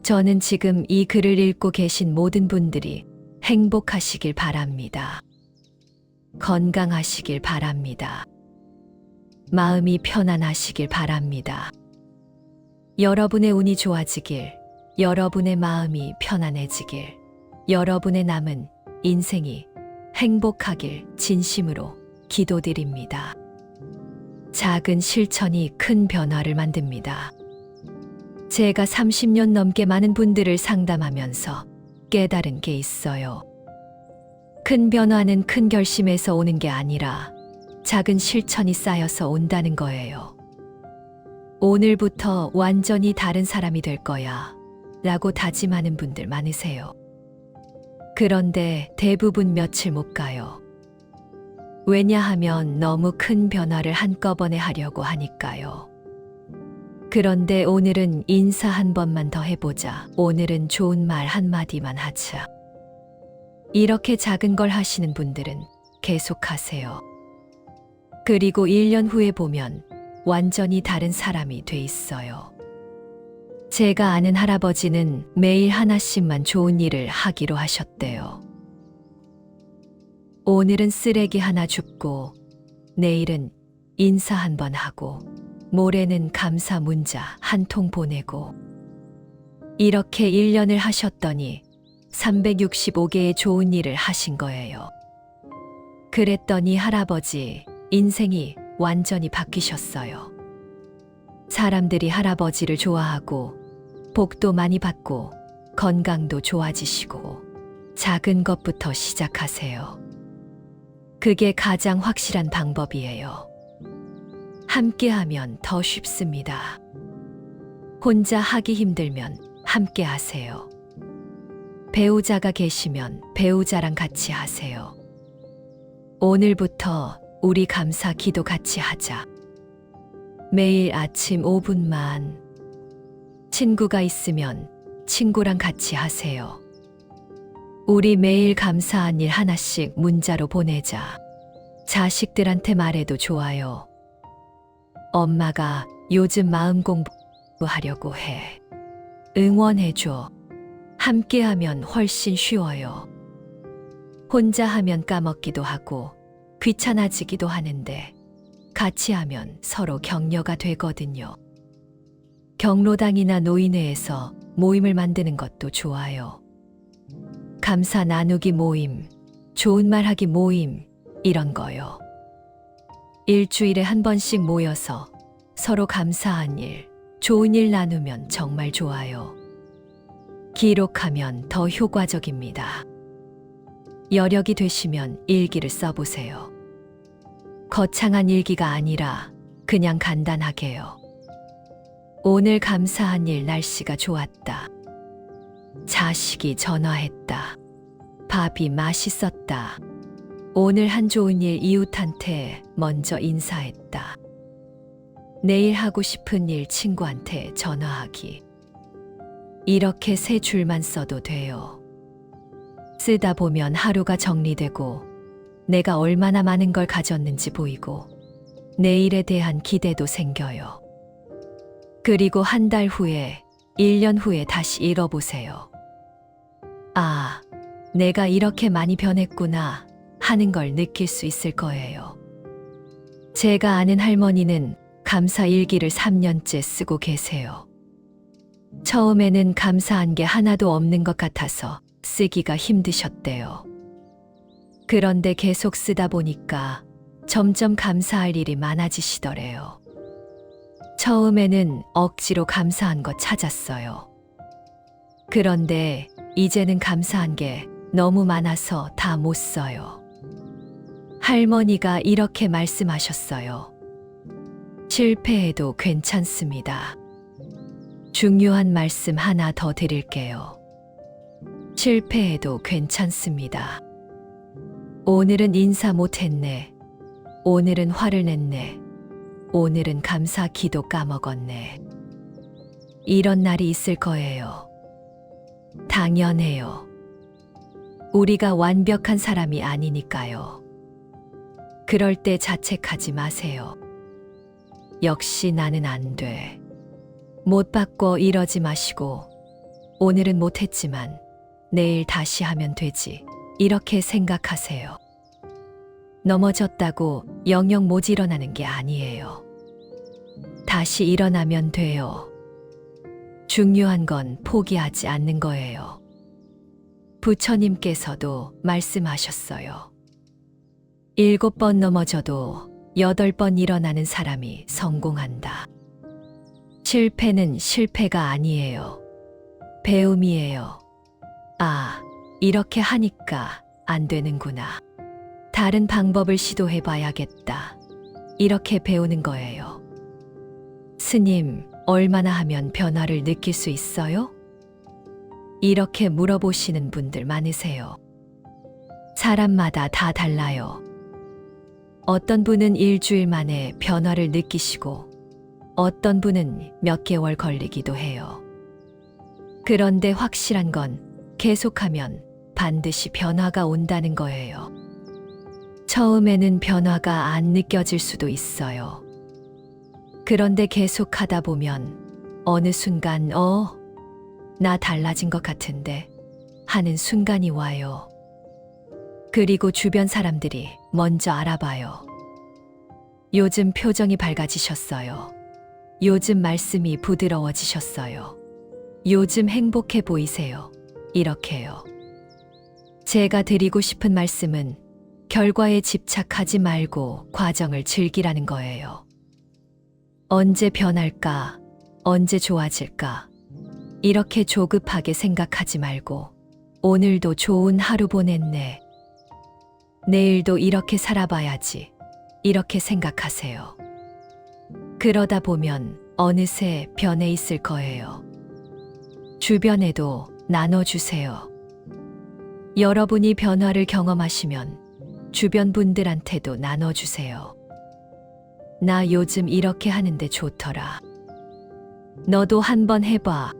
저는 지금 이 글을 읽고 계신 모든 분들이 행복하시길 바랍니다. 건강하시길 바랍니다. 마음이 편안하시길 바랍니다. 여러분의 운이 좋아지길, 여러분의 마음이 편안해지길, 여러분의 남은 인생이 행복하길 진심으로 기도드립니다. 작은 실천이 큰 변화를 만듭니다. 제가 30년 넘게 많은 분들을 상담하면서 깨달은 게 있어요. 큰 변화는 큰 결심에서 오는 게 아니라 작은 실천이 쌓여서 온다는 거예요. 오늘부터 완전히 다른 사람이 될 거야 라고 다짐하는 분들 많으세요. 그런데 대부분 며칠 못 가요. 왜냐하면 너무 큰 변화를 한꺼번에 하려고 하니까요. 그런데 오늘은 인사 한 번만 더 해보자. 오늘은 좋은 말 한마디만 하자. 이렇게 작은 걸 하시는 분들은 계속하세요. 그리고 1년 후에 보면 완전히 다른 사람이 돼 있어요. 제가 아는 할아버지는 매일 하나씩만 좋은 일을 하기로 하셨대요. 오늘은 쓰레기 하나 줍고, 내일은 인사 한 번 하고, 모레는 감사 문자 한 통 보내고, 이렇게 1년을 하셨더니 365개의 좋은 일을 하신 거예요. 그랬더니 할아버지 인생이 완전히 바뀌셨어요. 사람들이 할아버지를 좋아하고 복도 많이 받고 건강도 좋아지시고 작은 것부터 시작하세요. 그게 가장 확실한 방법이에요. 함께하면 더 쉽습니다. 혼자 하기 힘들면 함께 하세요. 배우자가 계시면 배우자랑 같이 하세요. 오늘부터 우리 감사 기도 같이 하자. 매일 아침 5분만. 친구가 있으면 친구랑 같이 하세요. 우리 매일 감사한 일 하나씩 문자로 보내자. 자식들한테 말해도 좋아요. 엄마가 요즘 마음 공부하려고 해. 응원해줘. 함께하면 훨씬 쉬워요. 혼자 하면 까먹기도 하고 귀찮아지기도 하는데 같이 하면 서로 격려가 되거든요. 경로당이나 노인회에서 모임을 만드는 것도 좋아요. 감사 나누기 모임, 좋은 말 하기 모임, 이런 거요. 일주일에 한 번씩 모여서 서로 감사한 일, 좋은 일 나누면 정말 좋아요. 기록하면 더 효과적입니다. 여력이 되시면 일기를 써보세요. 거창한 일기가 아니라 그냥 간단하게요. 오늘 감사한 일 날씨가 좋았다. 자식이 전화했다. 밥이 맛있었다. 오늘 한 좋은 일 이웃한테 먼저 인사했다. 내일 하고 싶은 일 친구한테 전화하기. 이렇게 3줄만 써도 돼요. 쓰다 보면 하루가 정리되고 내가 얼마나 많은 걸 가졌는지 보이고 내일에 대한 기대도 생겨요. 그리고 한 달 후에, 1년 후에 다시 읽어보세요. 아, 내가 이렇게 많이 변했구나 하는 걸 느낄 수 있을 거예요. 제가 아는 할머니는 감사 일기를 3년째 쓰고 계세요. 처음에는 감사한 게 하나도 없는 것 같아서 쓰기가 힘드셨대요. 그런데 계속 쓰다 보니까 점점 감사할 일이 많아지시더래요. 처음에는 억지로 감사한 거 찾았어요. 그런데 이제는 감사한 게 너무 많아서 다 못 써요. 할머니가 이렇게 말씀하셨어요. 실패해도 괜찮습니다. 중요한 말씀 하나 더 드릴게요. 실패해도 괜찮습니다. 오늘은 인사 못했네. 오늘은 화를 냈네. 오늘은 감사 기도 까먹었네. 이런 날이 있을 거예요. 당연해요. 우리가 완벽한 사람이 아니니까요. 그럴 때 자책하지 마세요. 역시 나는 안 돼. 못 바꿔 이러지 마시고 오늘은 못했지만 내일 다시 하면 되지. 이렇게 생각하세요. 넘어졌다고 영영 못 일어나는 게 아니에요. 다시 일어나면 돼요. 중요한 건 포기하지 않는 거예요. 부처님께서도 말씀하셨어요. 7번 넘어져도 8번 일어나는 사람이 성공한다. 실패는 실패가 아니에요. 배움이에요. 아, 이렇게 하니까 안 되는구나. 다른 방법을 시도해 봐야겠다. 이렇게 배우는 거예요. 스님, 얼마나 하면 변화를 느낄 수 있어요? 이렇게 물어보시는 분들 많으세요. 사람마다 다 달라요. 어떤 분은 일주일 만에 변화를 느끼시고 어떤 분은 몇 개월 걸리기도 해요. 그런데 확실한 건 계속하면 반드시 변화가 온다는 거예요. 처음에는 변화가 안 느껴질 수도 있어요. 그런데 계속 하다 보면 어느 순간 나 달라진 것 같은데 하는 순간이 와요. 그리고 주변 사람들이 먼저 알아봐요. 요즘 표정이 밝아지셨어요. 요즘 말씀이 부드러워지셨어요. 요즘 행복해 보이세요. 이렇게요. 제가 드리고 싶은 말씀은 결과에 집착하지 말고 과정을 즐기라는 거예요. 언제 변할까? 언제 좋아질까? 이렇게 조급하게 생각하지 말고 오늘도 좋은 하루 보냈네. 내일도 이렇게 살아봐야지. 이렇게 생각하세요. 그러다 보면 어느새 변해 있을 거예요. 주변에도 나눠주세요. 여러분이 변화를 경험하시면 주변 분들한테도 나눠주세요. 나 요즘 이렇게 하는데 좋더라. 너도 한번 해봐.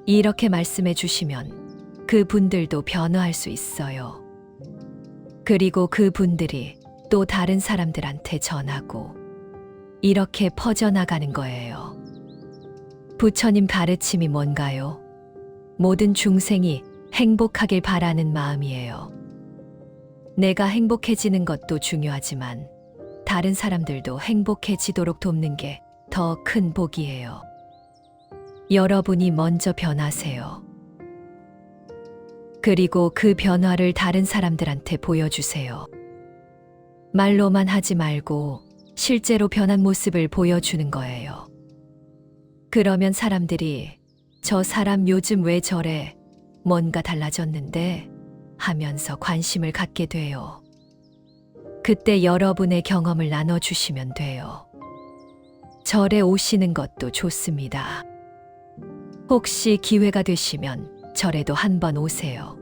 이렇게 말씀해 주시면 그 분들도 변화할 수 있어요. 그리고 그 분들이 또 다른 사람들한테 전하고 이렇게 퍼져나가는 거예요. 부처님 가르침이 뭔가요? 모든 중생이 행복하길 바라는 마음이에요. 내가 행복해지는 것도 중요하지만 다른 사람들도 행복해지도록 돕는 게 더 큰 복이에요. 여러분이 먼저 변하세요. 그리고 그 변화를 다른 사람들한테 보여주세요. 말로만 하지 말고 실제로 변한 모습을 보여주는 거예요. 그러면 사람들이 저 사람 요즘 왜 저래? 뭔가 달라졌는데? 하면서 관심을 갖게 돼요. 그때 여러분의 경험을 나눠주시면 돼요. 절에 오시는 것도 좋습니다. 혹시 기회가 되시면 절에도 한번 오세요.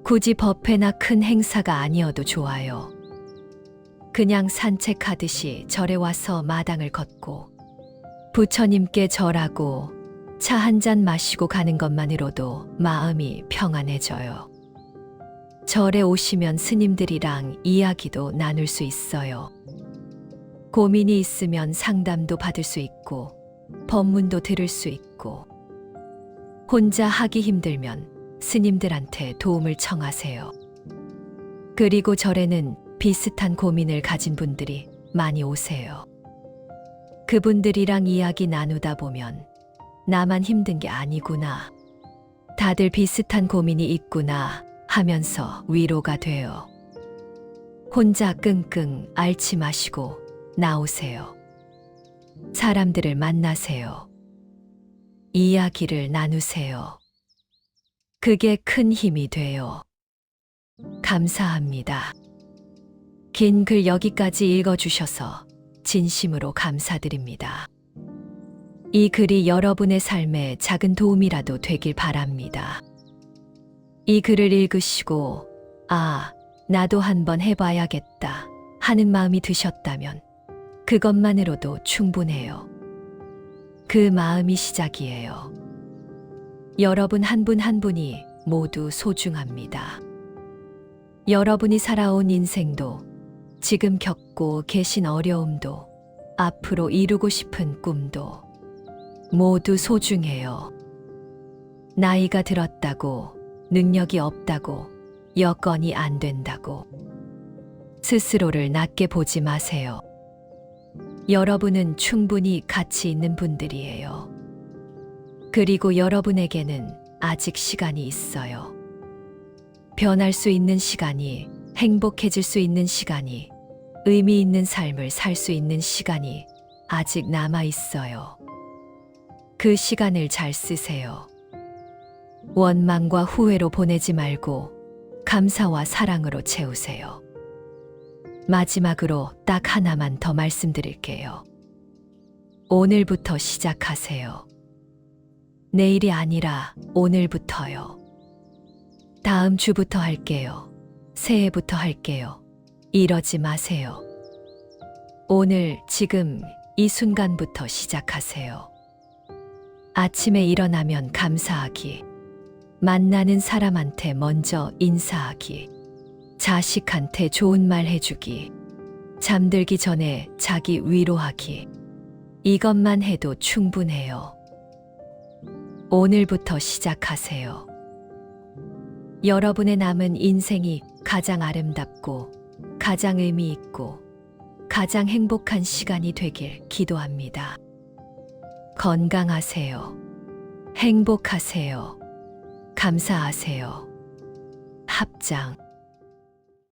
굳이 법회나 큰 행사가 아니어도 좋아요. 그냥 산책하듯이 절에 와서 마당을 걷고 부처님께 절하고 차 한 잔 마시고 가는 것만으로도 마음이 평안해져요. 절에 오시면 스님들이랑 이야기도 나눌 수 있어요. 고민이 있으면 상담도 받을 수 있고 법문도 들을 수 있고 혼자 하기 힘들면 스님들한테 도움을 청하세요. 그리고 절에는 비슷한 고민을 가진 분들이 많이 오세요. 그분들이랑 이야기 나누다 보면 나만 힘든 게 아니구나. 다들 비슷한 고민이 있구나 하면서 위로가 돼요. 혼자 끙끙 앓지 마시고 나오세요. 사람들을 만나세요. 이야기를 나누세요. 그게 큰 힘이 돼요. 감사합니다. 긴 글 여기까지 읽어주셔서 진심으로 감사드립니다. 이 글이 여러분의 삶에 작은 도움이라도 되길 바랍니다. 이 글을 읽으시고 나도 한번 해봐야겠다 하는 마음이 드셨다면 그것만으로도 충분해요. 그 마음이 시작이에요. 여러분 한 분 한 분이 모두 소중합니다. 여러분이 살아온 인생도, 지금 겪고 계신 어려움도, 앞으로 이루고 싶은 꿈도 모두 소중해요. 나이가 들었다고, 능력이 없다고, 여건이 안 된다고 스스로를 낮게 보지 마세요. 여러분은 충분히 가치 있는 분들이에요. 그리고 여러분에게는 아직 시간이 있어요. 변할 수 있는 시간이, 행복해질 수 있는 시간이, 의미 있는 삶을 살 수 있는 시간이 아직 남아 있어요. 그 시간을 잘 쓰세요. 원망과 후회로 보내지 말고 감사와 사랑으로 채우세요. 마지막으로 딱 하나만 더 말씀드릴게요. 오늘부터 시작하세요. 내일이 아니라 오늘부터요. 다음 주부터 할게요. 새해부터 할게요. 이러지 마세요. 오늘, 지금, 이 순간부터 시작하세요. 아침에 일어나면 감사하기, 만나는 사람한테 먼저 인사하기, 자식한테 좋은 말 해주기, 잠들기 전에 자기 위로하기, 이것만 해도 충분해요. 오늘부터 시작하세요. 여러분의 남은 인생이 가장 아름답고, 가장 의미 있고, 가장 행복한 시간이 되길 기도합니다. 건강하세요. 행복하세요. 감사하세요. 합장.